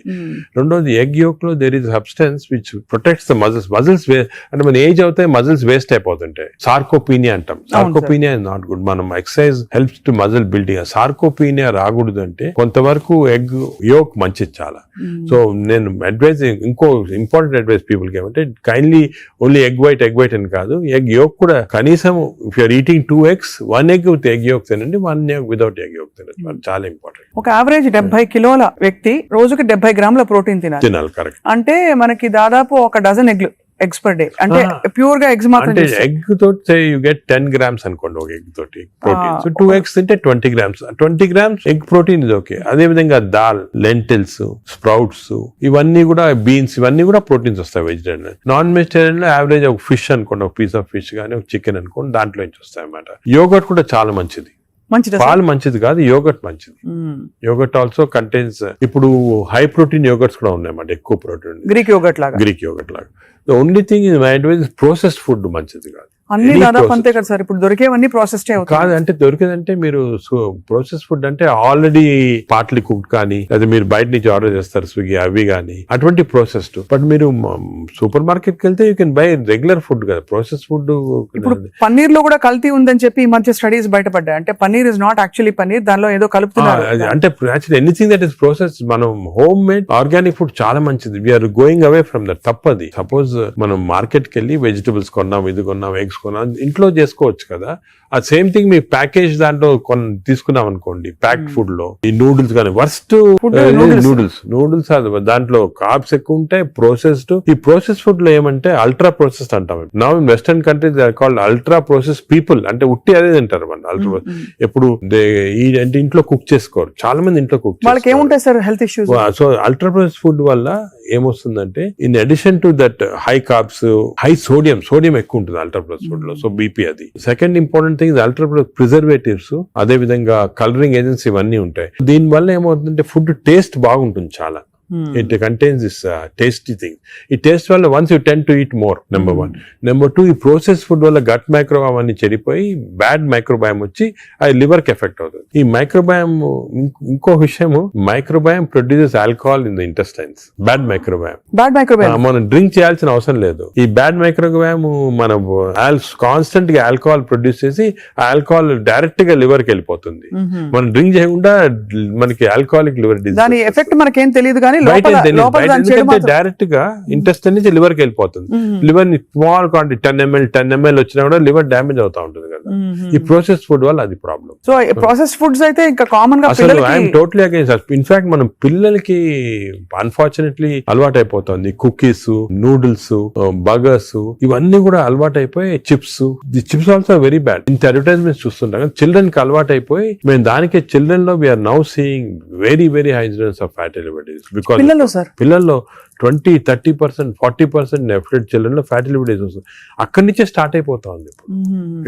రెండోది, ఎగ్ యోక్ లో there is substance which protects the muscles. అంటే మన ఏజ్ అవుతాయి, మజిల్స్ వేస్ట్ అయిపోతుంటాయి. సార్కోపీనియా అంటాం. Sarcopenia is not good. మనం exercise helps to muscle building. Sarcopenia రాకూడదు అంటే కొంతవరకు ఎగ్ యోక్ మంచిది చాలా. సో నేను అడ్వైజ్, ఇంకో ఇంపార్టెంట్ అడ్వైజ్ పీపుల్ కి ఏమంటే, కైండ్లీ ఓన్లీ ఎగ్ వైట్ అని కాదు, ఎగ్ యోక్ కూడా కనీసం if you're eating 2 eggs, 1 egg with egg yolk తినండి, 1 egg వితౌట్ ఎగ్ యోక్ తినండి. చాలా ఇంపార్టెంట్. ఒక యావరేజ్ 70 కిలోల వ్యక్తి రోజుకి 70 గ్రాముల ప్రోటీన్ తినాలి. కరెక్ట్. అంటే మనకి దాదాపు 1 డజన్ ఎగ్స్ పర్ డే. అంటే ప్యూర్ గా ఎగ్స్ మాత్రం. ఎగ్ తోటి యూ గెట్ 10 grams అనుకోండి ఒక ఎగ్ తోటి ప్రోటీన్. సో 2 eggs తింటే 20 grams. 20 grams ఎగ్ ప్రోటీన్ ఇది ఓకే. అదే విధంగా దాల్, లెంటిల్స్, స్ప్రౌట్స్, ఇవన్నీ కూడా, బీన్స్, ఇవన్నీ కూడా ప్రోటీన్స్ వస్తాయి వెజిటేరియన్. నాన్ వెజిటేరియన్ లో యావరేజ్ ఒక ఫిష్ అనుకోండి, ఒక పీస్ ఆఫ్ ఫిష్ కానీ, ఒక చికెన్ అనుకోండి, దాంట్లో నుంచి వస్తాయి అన్నమాట. యోగర్ట్ కూడా చాలా మంచిది. పాలు మంచిది కాదు, యోగర్ట్ మంచిది. యోగర్ట్ ఆల్సో కంటైన్స్, ఇప్పుడు హై ప్రోటీన్ యోగర్ట్స్ కూడా ఉన్నాయన్నమాట, ఎక్కువ ప్రోటీన్. గ్రీక్ యోగర్ట్ లాగా. The only thing is my advice processed food మంచిది కాదు. అన్ని Any దాదాపు processed అంతే కదా సార్, ఇప్పుడు దొరికేవన్నీ ప్రాసెస్డ్ అవుతాయి. కాదు అంటే దొరికేదంటే మీరు ప్రాసెస్ ఫుడ్ అంటే ఆల్రెడీ పార్ట్లీ కుక్డ్ కానీ లేదా మీరు బయట నుంచి ఆర్డర్ చేస్తారు స్విగ్గీ అవి కానీ అటువంటి ప్రాసెస్డ్. బట్ మీరు సూపర్ మార్కెట్ కి వెళ్తే you can by regular food కదా. ప్రాసెస్ ఫుడ్ ఇప్పుడు పన్నీర్ లో కూడా కల్తీ ఉందని చెప్పి ఈ మధ్య స్టడీస్ బయటపడ్డాయి. అంటే paneer is not actually paneer, దానిలో ఏదో కలుపుతున్నారు. అంటే actually anything that is process, మనం హోమ్ మేడ్ ఆర్గానిక్ ఫుడ్ చాలా మంచిది. We're going away from that. తప్పది. సపోజ్ మనం మార్కెట్ కి వెళ్ళి వెజిటబుల్స్ కొన్నాం, ఇది కొన్నాం, ఎగ్స్ కొన్నాం, ఇంట్లో చేసుకోవచ్చు కదా. ఆ సేమ్ థింగ్ మీ ప్యాకేజ్ దాంట్లో తీసుకున్నాం అనుకోండి, ప్యాక్డ్ ఫుడ్ లో ఈ నూడిల్స్ కానీ వర్స్ట్ నూడిల్స్ దాంట్లో కార్బ్స్ ఎక్కువ ఉంటాయి, ప్రాసెస్డ్. ఈ ప్రాసెస్ ఫుడ్ లో ఏమంటే అల్ట్రా ప్రాసెస్డ్ అంటాం. Now in western countries they are called ultra process people. అంటే ఉట్టి అదే తింటారు మన అల్ట్రా. ఎప్పుడు అంటే ఇంట్లో కుక్ చేసుకోరు చాలా మంది. ఇంట్లో కుక్ వాళ్ళకి ఏముంటాయి sir health issues. So ultra process food వల్ల ఏమొస్తుందంటే in addition to that high carbs, high sodium ఎక్కువ ఉంటుంది అల్ట్రా ప్రాసెస్ ఫుడ్ లో. సో బీపీ అది. Second important thing ultra preservatives, అదే విధంగా కలరింగ్ ఏజెంట్స్ ఇవన్నీ ఉంటాయి. దీని వల్ల ఏమవుతుందంటే ఫుడ్ టేస్ట్ బాగుంటుంది చాలా. It contains this tasty thing. ఈ టేస్ట్ వల్ల once you tend to eat more, number one. Number two, ఈ ప్రాసెస్ ఫుడ్ వల్ల గట్ మైక్రోబయామ్ అన్ని చెడిపోయి బ్యాడ్ మైక్రోబయామ్ వచ్చి అది లివర్ కి ఎఫెక్ట్ అవుతుంది. ఈ మైక్రోబయామ్ ఇంకో విషయము, microbiome produces alcohol in the intestines. Bad microbiome మనం డ్రింక్ చేయాల్సిన అవసరం లేదు. ఈ బ్యాడ్ మైక్రోబయామ్ మనం కాన్స్టెంట్ గా ఆల్కహాల్ ప్రొడ్యూస్ చేసి ఆల్కహాల్ డైరెక్ట్ గా లివర్ కి వెళ్ళిపోతుంది. మనం డ్రింక్ చేయకుండా మనకి ఆల్కహాలిక్ లివర్ డిసీజ్. దాని ఎఫెక్ట్ మనకేం తెలియదు కానీ డైరెక్ట్ గా ఇంటెస్టైన్ నుంచి లివర్ కి వెళ్ళిపోతుంది. లివర్ ని స్మాల్ క్వాంటిటీ 10 ml వచ్చినా కూడా లివర్ డ్యామేజ్ అవుతా ఉంటుంది కదా. ఈ ప్రాసెస్ ఫుడ్ వల్ల అది ప్రాబ్లం. సో ప్రాసెస్ ఫుడ్స్ అయితే ఇంకా కామన్ గా అసలు ఐఎమ్ టోటలీ అగైన్స్. ఇన్ఫాక్ట్ మనం పిల్లలకి అన్ఫార్చునేట్లీ అలవాటు అయిపోతుంది. కుకీస్, నూడిల్స్, బర్గర్స్ ఇవన్నీ కూడా అలవాటు అయిపోయి chips. The chips also very bad. ఇంత అడ్వర్టైజ్మెంట్స్ చూస్తుంటాం. చిల్డ్రన్ కి అలవాటు అయిపోయి మేము దానికి చిల్డ్రన్ లో we're now seeing very very high incidence of fatty liver disease. పిల్లల్లో 20-30%, 40% డెఫినెట్ చిల్డ్రన్ లో ఫ్యాటీ లివర్ డిసీజ్ వస్తుంది. అక్కడి నుంచే స్టార్ట్ అయిపోతా ఉంది.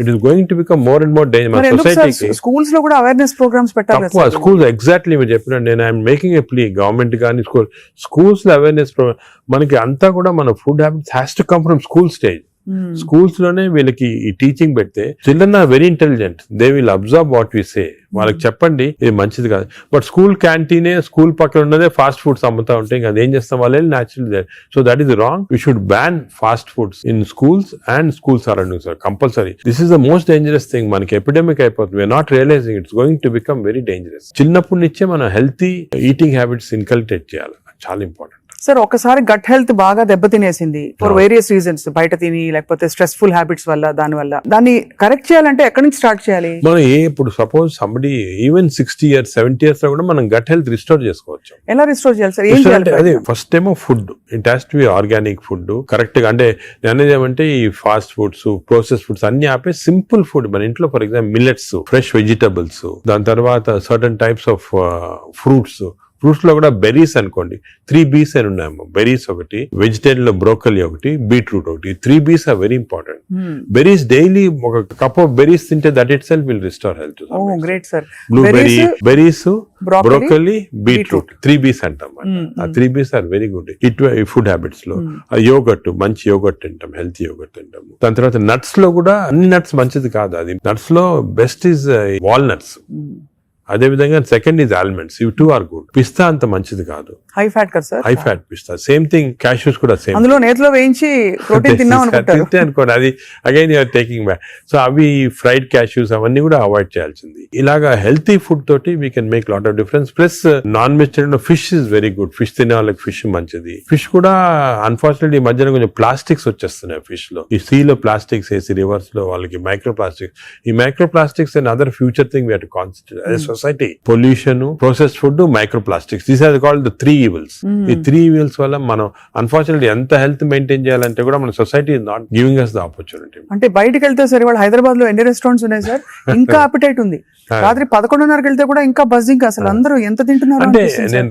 It is going to become more and more danger. సొసైటీకి స్కూల్స్ లో కూడా అవేర్నెస్ ప్రోగ్రామ్స్ పెట్టాలి. స్కూల్స్ ఎగ్జాక్ట్లీ మీరు చెప్పిన నేను I'm making a plea government కానీ స్కూల్స్ లో అవేర్నెస్ ప్రోగ్రామ్. మనకి అంతా కూడా మన food habits has to come from school stage. Schools లోనే వీళ్ళకి ఈ టీచింగ్ పెడితే children are very intelligent. They will observe what we say. వాళ్ళకి చెప్పండి ఇది మంచిది కాదు. బట్ స్కూల్ క్యాంటీనే, స్కూల్ పక్కన ఉన్నదే ఫాస్ట్ ఫుడ్స్ అమ్ముతా ఉంటే ఇంకా అదేం చేస్తాం వాళ్ళు natural. So that is wrong. We should ban fast foods in schools and school surroundings compulsory. This is the most dangerous thing. మనకి ఎపిడమిక్ అయిపోతుంది. We're not realising it's going to become very dangerous. చిన్నప్పటి నుంచే మనం healthy eating habits inculcate చేయాలి. చాలా important. Sir ఒకసారి gut health బాగా దెబ్బతినేసింది ఫర్ వేరియస్ రీజన్స్, బయట తిని లేకపోతే స్ట్రెస్ఫుల్ హ్యాబిట్స్ వల్ల, దాన్ని కరెక్ట్ చేయాలంటే ఎక్కడి నుంచి స్టార్ట్ చేయాలి? మనం ఇప్పుడు suppose somebody even 60 years 70 years లో కూడా మనం గట్ హెల్త్ రిస్టోర్ చేసుకోవచ్చు. ఎలా రిస్టోర్ చేయాలి సార్? ఏం చేయాలి? అదే ఫస్ట్ ఏమో food. It has to B organic food correct గా. అంటే అనేది ఏమంటే ఈ ఫాస్ట్ ఫుడ్స్, ప్రాసెస్ ఫుడ్స్ అన్ని ఆపే సింపుల్ ఫుడ్ మన ఇంట్లో. For example millets, fresh vegetables, దాని తర్వాత సర్టన్ టైప్స్ ఆఫ్ ఫ్రూట్స్ లో కూడా బెర్రీస్ అనుకోండి. 3 B's అని ఉన్నాయమ్మా. బెర్రీస్ ఒకటి, వెజిటేరియన్ లో బ్రోకలీ ఒకటి, బీట్రూట్ ఒకటి. 3 B's are very important. Berries daily ఒక కప్ ఆఫ్ బెర్రీస్ తింటే that itself will restore health. Great sir. Blueberry, berries, broccoli, beetroot 3 B's అంటాం. ఆ 3 B's ఆర్ వెరీ గుడ్ ఈ ఫుడ్ హ్యాబిట్స్ లో. Yoghurt, మంచి yoghurt తింటాం, healthy yoghurt తింటాం. దాని తర్వాత నట్స్ లో కూడా అన్ని నట్స్ మంచిది కాదు. అది నట్స్ లో బెస్ట్ ఈజ్ వాల్నట్స్. అదే విధంగా సెకండ్ ఈజ్ ఆల్మండ్స్. ఇవి 2 ఆర్ గుడ్. పిస్తా అంత మంచిది కాదు, హై ఫ్యాట్ కదా సార్. హై ఫ్యాట్ పిస్తా. సేమ్ థింగ్ క్యాష్యూస్ కూడా సేమ్. అందులో నేతిలో వేయించి ప్రోటీన్ తిన్నాం అనుకోండి. అది again you're taking back. So అవి ఫ్రైడ్ క్యాష్యూస్ అవన్నీ కూడా అవాయిడ్ చేయాల్సింది. ఇలాగా హెల్తీ ఫుడ్ తోటి we can make lot of difference. Plus non vegetarian fish is very good. Fish తినే వాళ్ళకి ఫిష్ మంచిది. ఫిష్ కూడా అన్ఫార్చునేట్లీ ఈ మధ్యన కొంచెం ప్లాస్టిక్స్ వచ్చేస్తున్నాయి ఫిష్ లో. ఈ సీ లో ప్లాస్టిక్స్ వేసి రివర్స్ లో వాళ్ళకి మైక్రో ప్లాస్టిక్స్. ఈ micro plastics and other future thing we have to concentrate as a society. Pollution, processed food, micro plastics. These are called the 3 evils. ఈ 3 evils వల్ల మనం అన్ఫార్చునేట్లీ ఎంత హెల్త్ మెయింటైన్ చేయాలంటే కూడా మన society is not giving us the opportunity. అంటే బయటకు వెళ్తే సార్ ఇవాళ హైదరాబాద్ లో ఎన్ని రెస్టారెంట్స్ ఉన్నాయి సార్? ఇంకా అపిటైట్ ఉంది. రాత్రి 11:30కి వెళ్తే కూడా ఇంకా బజ్జింగ్. అసలు అందరూ ఎంత తింటున్నారు అంటే నేను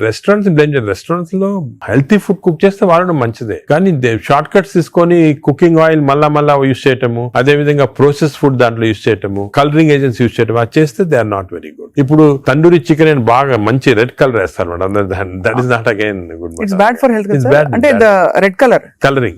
రెస్టారెంట్స్ లో హెల్తీ ఫుడ్ కుక్ చేస్తే వాడడం మంచిదే. కానీ షార్ట్ కట్స్ తీసుకొని కుకింగ్ ఆయిల్ మళ్ళా యూజ్ చేయటము, అదే విధంగా ప్రాసెస్ ఫుడ్ దాంట్లో యూజ్ చేయటము, కలరింగ్ ఏజెంట్స్ యూజ్ చేయటం, అది చేస్తే they are not very good. ఇప్పుడు ఇప్పుడు తండూరి చికెన్ అని బాగా మంచి రెడ్ కలర్ వేస్తారు madam. That is not again good. It's bad for health It's bad, అంటే the red colour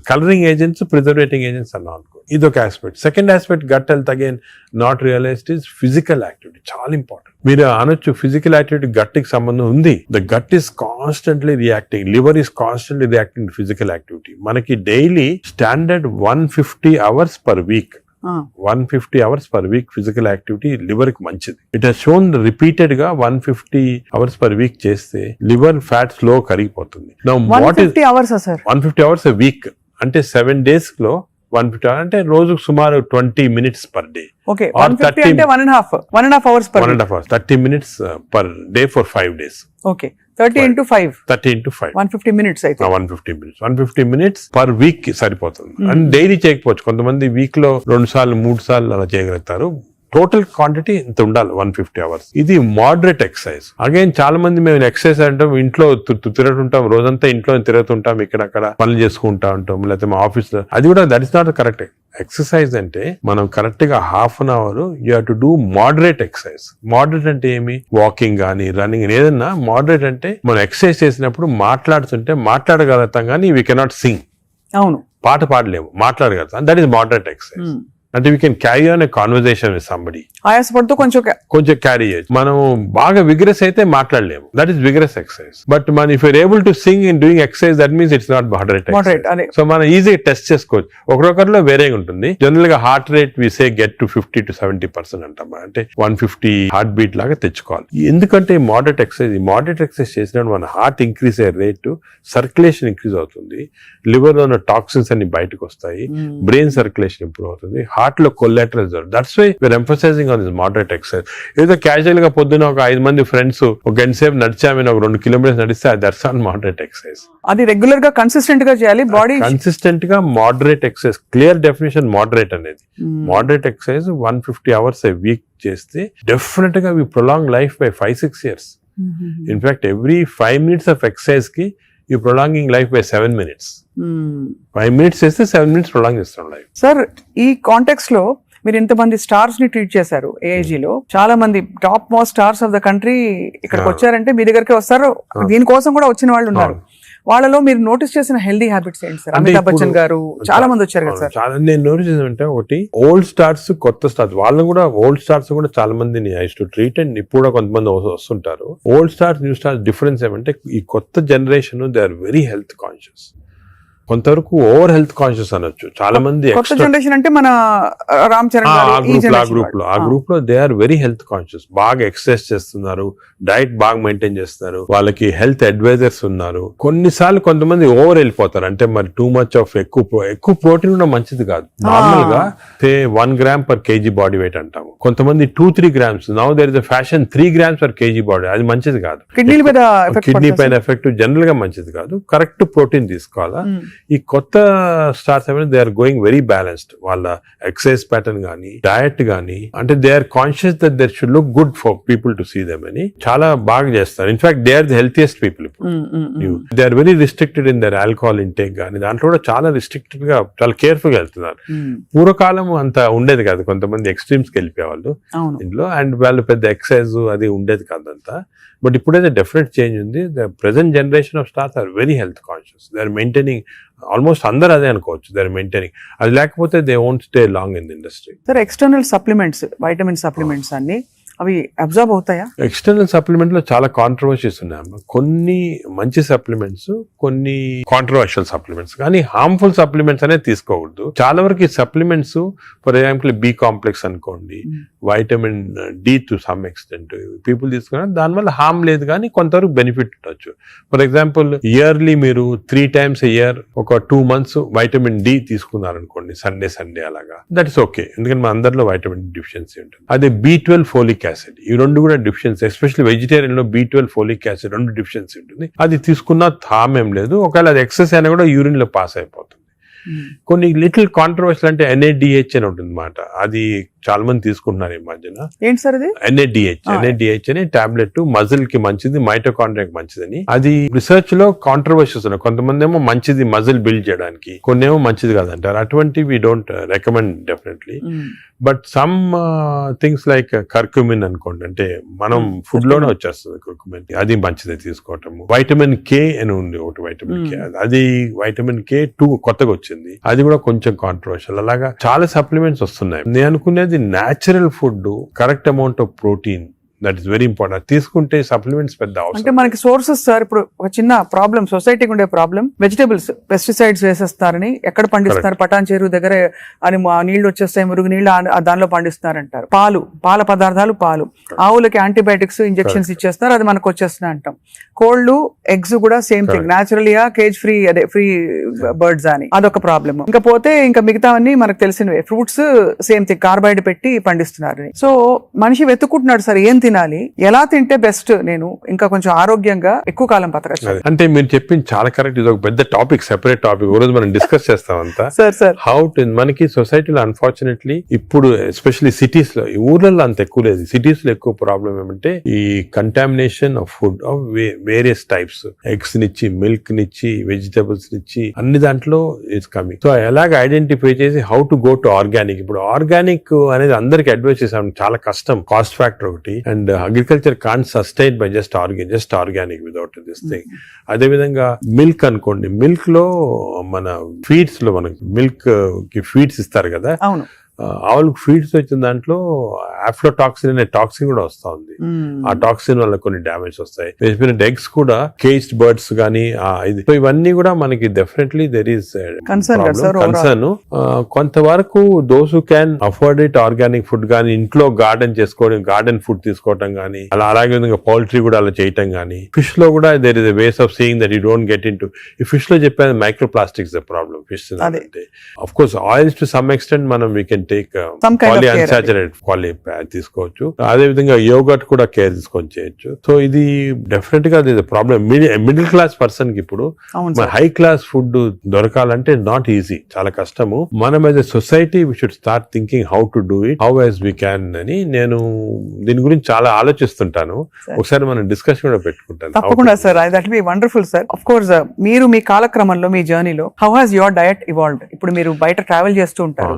colouring agents, preserving agents are not good. ఇది ఒక aspect. Second aspect gut health again not realised is physical activity. చాలా important. మీరు అనొచ్చు physical activity gut కి సంబంధం ఉంది. The gut is constantly reacting, liver is constantly reacting to physical activity. మనకి daily standard 150 hours per week, 150 hours per week physical activity liver కి మంచిది. It has shown repeated గా 150 hours per week చేస్తే liver fat slow కరిగిపోతుంది. Now, what is 150 hours sir? 150 hours a week అంటే 7 days లో 150 hours అంటే రోజుకు సుమారు 20 minutes per day. ఓకే, 150 అంటే 1.5 hours per 1.5 hours, 30 minutes per day for 5 days. Okay, 30 into 5 30 into 5 150 minutes అయితే 150 minutes per week కి సరిపోతుంది. అండ్ డైలీ చేయకపోవచ్చు, కొంతమంది వీక్ లో 2 సార్లు 3 సార్లు అలా చేయగలుగుతారు. టోటల్ క్వాంటిటీ ఇంత ఉండాలి 150 hours. ఇది మోడరేట్ ఎక్సర్సైజ్. అగైన్ చాలా మంది మేము ఎక్సర్సైజ్ అంటాం, ఇంట్లో తిరుగుతుంటాం, రోజంతా ఇంట్లో తిరుగుతుంటాం, ఇక్కడక్కడ పనులు చేసుకుంటా ఉంటాం, లేకపోతే మా ఆఫీస్ లో. అది కూడా that is not correct. Exercise అంటే మనం కరెక్ట్ గా half an hour you have to do moderate exercise. Moderate అంటే ఏమి? వాకింగ్ కానీ రన్నింగ్, ఏదన్నా మోడరేట్ అంటే మనం ఎక్సర్సైజ్ చేసినప్పుడు మాట్లాడుతుంటే మాట్లాడగలుగుతాం కానీ వీ కెనాట్ సింగ్. అవును, పాట పాడలేము, మాట్లాడగలుగుతాం. That is moderate exercise. అంటే we can carry on a conversation with somebody. ఆయాసపడుతూ కొంచెం క్యారీ చేయొచ్చు. మనం బాగా విగ్రెస్ అయితే మాట్లాడలేము, that is vigorous exercise. But మన if you're able to sing in doing exercise, that means it's not moderate. So మనం ఈజీగా టెస్ట్ చేసుకోవచ్చు. ఒకరొకరిలో వేరేగా ఉంటుంది. జనరల్ గా heart rate we say get to 50 to 70% అంటాం. అంటే 150 హార్ట్ బీట్ లాగా తెచ్చుకోవాలి. ఎందుకంటే మోడరేట్ ఎక్సర్సైజ్ చేసినప్పుడు మన హార్ట్ ఇంక్రీజ్ అయ్యే రేటు, సర్క్యులేషన్ ఇంక్రీజ్ అవుతుంది, లివర్ లో ఉన్న టాక్సిన్స్ అన్ని బయటకు వస్తాయి, బ్రెయిన్ సర్క్యులేషన్ ఇంప్రూవ్ అవుతుంది, హార్ట్ లో collateral reserve. That's why we're emphasizing on this moderate exercise. ఏదో క్యాజువల్ గా పొద్దున ఒక 5 మంది ఫ్రెండ్స్ ఒక గంట సేపు నడిచామని ఒక 2 kilometers నడిస్తే దట్స్ ఆన్ మోడరేట్ ఎక్సర్సైజ్. అది రెగ్యులర్ గా కన్సిస్టెంట్ గా చేయాలి. బాడీ కన్సిస్టెంట్ గా moderate exercise. Clear definition moderate అనేది. Moderate exercise 150 hours a week చేస్తే డెఫినెట్ గా we prolong life by 5-6 years. In fact every 5 minutes of exercise కి you prolonging life by 7 minutes. 5 minutes చేస్తే 7 minutes prolong చేస్తాం life. Sir, ఈ context లో మీరు ఇంతమంది స్టార్స్ ని ట్రీట్ చేశారు. AIG లో చాలా మంది top most stars of the country ఇక్కడికి వచ్చారంటే మీ దగ్గరికి వస్తారు. దీనికోసం కూడా వచ్చిన వాళ్ళు ఉన్నారు. వాళ్ళలో మీరు నోటీస్ చేసిన హెల్దీ హ్యాబిట్స్ ఏంటి సార్? అమితాబ్ బచ్చన్ గారు చాలా మంది వచ్చారు కదా సార్. చాలా నేను నోటీస్ చేసానంటే, ఒకటి ఓల్డ్ స్టార్స్, కొత్త స్టార్స్. వాళ్ళని కూడా ఓల్డ్ స్టార్స్ కూడా చాలా మందిని ఐ టు ట్రీట్. అండ్ ఇప్పుడు కూడా కొంతమంది వస్తుంటారు. Old stars, new stars difference ఏమంటే, ఈ కొత్త generation they are very health conscious. కొంతవరకు ఓవర్ హెల్త్ కాన్షియస్ అనొచ్చు. చాలా మంది కొత్త జనరేషన్ అంటే మన రామ్ చరణ్ ఆ గ్రూప్ లో they are very health conscious. బాగా ఎక్సర్సైజ్ చేస్తున్నారు, డైట్ బాగా మెయింటైన్ చేస్తున్నారు, వాళ్ళకి హెల్త్ అడ్వైజర్స్ ఉన్నారు. కొన్నిసార్లు కొంతమంది ఓవర్ వెళ్ళిపోతారు. అంటే మరి టూ మచ్ ఆఫ్ ఎక్కువ ప్రోటీన్ కూడా మంచిది కాదు. నార్మల్ గా 1 gram per kg body weight అంటాము. కొంతమంది 2-3 grams. Now there is a fashion 3 grams per kg body. అది మంచిది కాదు. కిడ్నీ పైన ఎఫెక్ట్ జనరల్ గా మంచిది కాదు. కరెక్ట్ ప్రోటీన్ తీసుకోవాలా. ఈ కొత్త స్టార్స్ ఏమైనా they are going very balanced. వాళ్ళ ఎక్సర్సైజ్ ప్యాటర్న్ గానీ, డయట్ గానీ, అంటే they are conscious that their should look good for people to see them అని చాలా బాగా చేస్తారు. In fact they are the healthiest people. ఇప్పుడు they are very restricted in their alcohol intake గానీ, దాంట్లో కూడా చాలా రిస్ట్రిక్టెడ్ గా చాలా కేర్ఫుల్ గా వెళ్తున్నారు. పూర్వకాలం అంత ఉండేది కాదు. కొంతమంది ఎక్స్ట్రీమ్స్ కి వెళ్ళిపోయేవాళ్ళు ఇంట్లో, అండ్ వాళ్ళు పెద్ద ఎక్సర్సైజ్ అది ఉండేది కాదంతా. బట్ ఇప్పుడైతే డెఫినెట్ చేంజ్ ఉంది. The present generation of stars are very health conscious. They are maintaining, almost అందరూ అదే అనుకోవచ్చు, దే ఆర్ మెయింటైనింగ్. అది లేకపోతే they won't stay long in the industry. Sir, external supplements, vitamin supplements అన్ని అవి observe అవుతాయా? External supplement లో చాలా కాంట్రవర్సీస్ ఉన్నాయి. కొన్ని మంచి సప్లిమెంట్స్, కొన్ని కాంట్రవర్షియల్ సప్లిమెంట్స్. కానీ హార్మ్ఫుల్ సప్లిమెంట్స్ అనేది తీసుకోకూడదు. చాలా వరకు ఈ supplements, for example B complex అనుకోండి, vitamin D to some extent people తీసుకున్నారు. దానివల్ల హార్మ్ లేదు, కానీ కొంతవరకు బెనిఫిట్ ఉండొచ్చు. ఫర్ ఎగ్జాంపుల్ ఇయర్లీ మీరు 3 times a year ఒక 2 months వైటమిన్ D తీసుకున్నారనుకోండి, సండే అలాగా, దట్ ఇస్ ఓకే. ఎందుకంటే మన అందరిలో వైటమిన్ D డిఫిషియన్సీ ఉంటుంది. అదే B12 ఫోలిక్ యాసిడ్, ఈ రెండు కూడా డిఫిషియన్సీ. ఎస్పెషల్లీ వెజిటేరియన్ లో B12 ఫోలిక్ యాసిడ్ 2 డిఫిషియన్సీ ఉంటుంది. అది తీసుకున్న హార్మ్ ఏం లేదు. ఒకవేళ అది ఎక్సెస్ అయినా కూడా యూరిన్ లో పాస్ అయిపోతుంది. కొన్ని లిటిల్ కాంట్రవర్షియల్ అంటే NADH అని ఉంటుంది అన్నమాట. అది చాలా మంది తీసుకుంటున్నారు ఈ మధ్యన. ఏంటి సార్ ఇది? NADH అనే టాబ్లెట్ మజిల్ కి మంచిది, మైటోకాండ్రియాకి మంచిదని. అది రిసర్చ్ లో కాంట్రవర్షియస్ ఉన్నాయి. కొంతమంది ఏమో మంచిది మజిల్ బిల్డ్ చేయడానికి, కొన్ని ఏమో మంచిది కాదంటారు. అటువంటి we don't recommend definitely. But some things like curcumin అనుకోండి, అంటే మనం ఫుడ్ లోనే వచ్చేస్తుంది కర్క్యూమిన్, అది మంచిది తీసుకోవటము. వైటమిన్ K అని ఉంది ఒకటి, వైటమిన్ K, అది వైటమిన్ K2 కొత్తగా వచ్చింది, అది కూడా కొంచెం కాంట్రవర్షియల్. అలాగా చాలా సప్లిమెంట్స్ వస్తున్నాయి. నేను అనుకునేది natural food, correct amount of protein, that is very important. తీసుకుంటే సప్లిమెంట్స్ పెద్ద అవసరం. అంటే మనకి సోర్సెస్ సార్, ఇప్పుడు ఒక చిన్న ప్రాబ్లం సొసైటీకి ఉండే ప్రాబ్లం, వెజిటబుల్స్ పెస్టిసైడ్స్ వేసేస్తారని, ఎక్కడ పండిస్తున్నారు, పటాన్ చెరువు దగ్గర అని నీళ్లు వచ్చేస్తాయి, మురుగు నీళ్లు దానిలో పండిస్తున్నారంటారు. పాల పదార్థాలు, ఆవులకి యాంటీబయాటిక్స్ ఇంజెక్షన్స్ ఇచ్చేస్తారు, అది మనకు వచ్చేస్తున్నాయి అంటాం. కోళ్లు, ఎగ్స్ కూడా సేమ్ థింగ్, న్యాచురల్గా కేజ్ ఫ్రీ, అదే ఫ్రీ బర్డ్స్ అని, అదొక ప్రాబ్లమ్. ఇంకా పోతే ఇంకా మిగతావన్నీ మనకు తెలిసినవే. ఫ్రూట్స్ సేమ్ థింగ్, కార్బైడ్ పెట్టి పండిస్తున్నారు. సో మనిషి వెతుక్కుంటున్నాడు సార్ ఏం తినాలి, ఎలా తింటే బెస్ట్, నేను ఇంకా కొంచెం ఆరోగ్యంగా ఎక్కువ కాలం బతకచ్చు. అంటే మీరు చెప్పింది చాలా కరెక్ట్. ఇది ఒక పెద్ద టాపిక్, సెపరేట్ టాపిక్, రోజు మనం డిస్కస్ చేస్తాం అంతా. సార్ హౌ టు, మనకి సొసైటీలో అన్ఫార్చునేట్లీ ఇప్పుడు ఎస్పెషల్లీ సిటీస్ లో, ఊర్లలో అంత ఎక్కువ లేదు, సిటీస్ లో ఎక్కువ ప్రాబ్లం ఏమంటే ఈ contamination of food of various types, eggs నిచ్చి, మిల్క్ నిచ్చి, వెజిటబుల్స్ నిచ్చి, అన్ని దాంట్లో ఇట్స్ కమింగ్. సో ఎలాగ ఐడెంటిఫై చేసి how to go to organic. ఇప్పుడు ఆర్గానిక్ అనేది అందరికి అడ్వైస్ చేసాం, చాలా కష్టం, కాస్ట్ ఫ్యాక్టర్ ఒకటి. And agriculture can't sustain by just organic without this thing. అదే విధంగా మిల్క్ అనుకోండి, మిల్క్ లో మన ఫీడ్స్ లో మనకి మిల్క్ కి ఫీడ్స్ ఇస్తారు కదా, అవును, ఆవులకు ఫీడ్స్ వచ్చిన దాంట్లో ఆఫ్లోటాక్సిన్ అనే టాక్సిన్ కూడా వస్తా ఉంది. ఆ టాక్సిన్ వల్ల కొన్ని డ్యామేజ్ వస్తాయి. ఎగ్స్ కూడా కేజ్డ్ బర్డ్స్ కానీ ఇది, సో ఇవన్నీ కూడా మనకి డెఫినెట్లీ దెర్ ఈస్ కన్సర్న్. కొంతవరకు those who can afford it, organic food కానీ, ఇంట్లో గార్డెన్ చేసుకోవడం, గార్డెన్ ఫుడ్ తీసుకోవటం కానీ, అలాగే విధంగా పౌల్ట్రీ కూడా అలా చేయటం కానీ. ఫిష్ లో కూడా there is a ways of seeing that you don't get into. ఈ ఫిష్ లో చెప్పేది micro plastics the problem. Fish అంటే of course oils to some extent మనం వీ కెన్ టేక్ పాలిఅన్సాచురేటెడ్ తీసుకోవచ్చు. అదే విధంగా యోగర్ట్ కూడా కేర్ తీసుకొని చేయొచ్చు. సో ఇది డెఫినెట్ గా ప్రాబ్లం మిడిల్ క్లాస్ పర్సన్ కి. ఇప్పుడు హై క్లాస్ ఫుడ్ దొరకాలంటే నాట్ ఈజీ, చాలా కష్టము. మనం as a society we should start thinking how to do it, how as we can అని నేను దీని గురించి చాలా ఆలోచిస్తుంటాను. ఒకసారి మనం డిస్కషన్ కూడా పెట్టుకుంటాను. తప్పకుండా sir, that will be wonderful sir. Of course మీరు మీ కాలక్రమంలో, మీ జర్నీలో how has your diet evolved? ఇప్పుడు మీరు బయట ట్రావెల్ చేస్తూ ఉంటారు,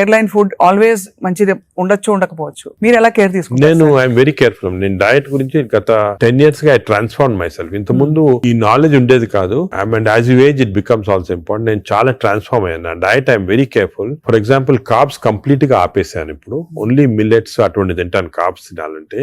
ఎయిర్లైన్ ఫుడ్ ఆల్వేస్ మంచిది ఉండొచ్చు, ఉండకపోవచ్చు, మీరు ఎలా కేర్ తీసుకుంటారు? నేను ఐఎమ్ వెరీ కేర్ఫుల్. నేను డయట్ గురించి గత 10 years గా ఐ ట్రాన్స్ఫార్మ్ మై సెల్ఫ్. ఇంత ముందు ఈ నాలెడ్జ్ ఉండేది కాదు. And as you age it becomes also important. నేను చాలా ట్రాన్స్ఫార్మ్ అయ్యాను. Diet I'm very careful. For example carbs complete గా ఆపేసాను. ఇప్పుడు ఓన్లీ మిల్లెట్స్ అటువంటి తింటాను. కార్బ్స్ తినాలంటే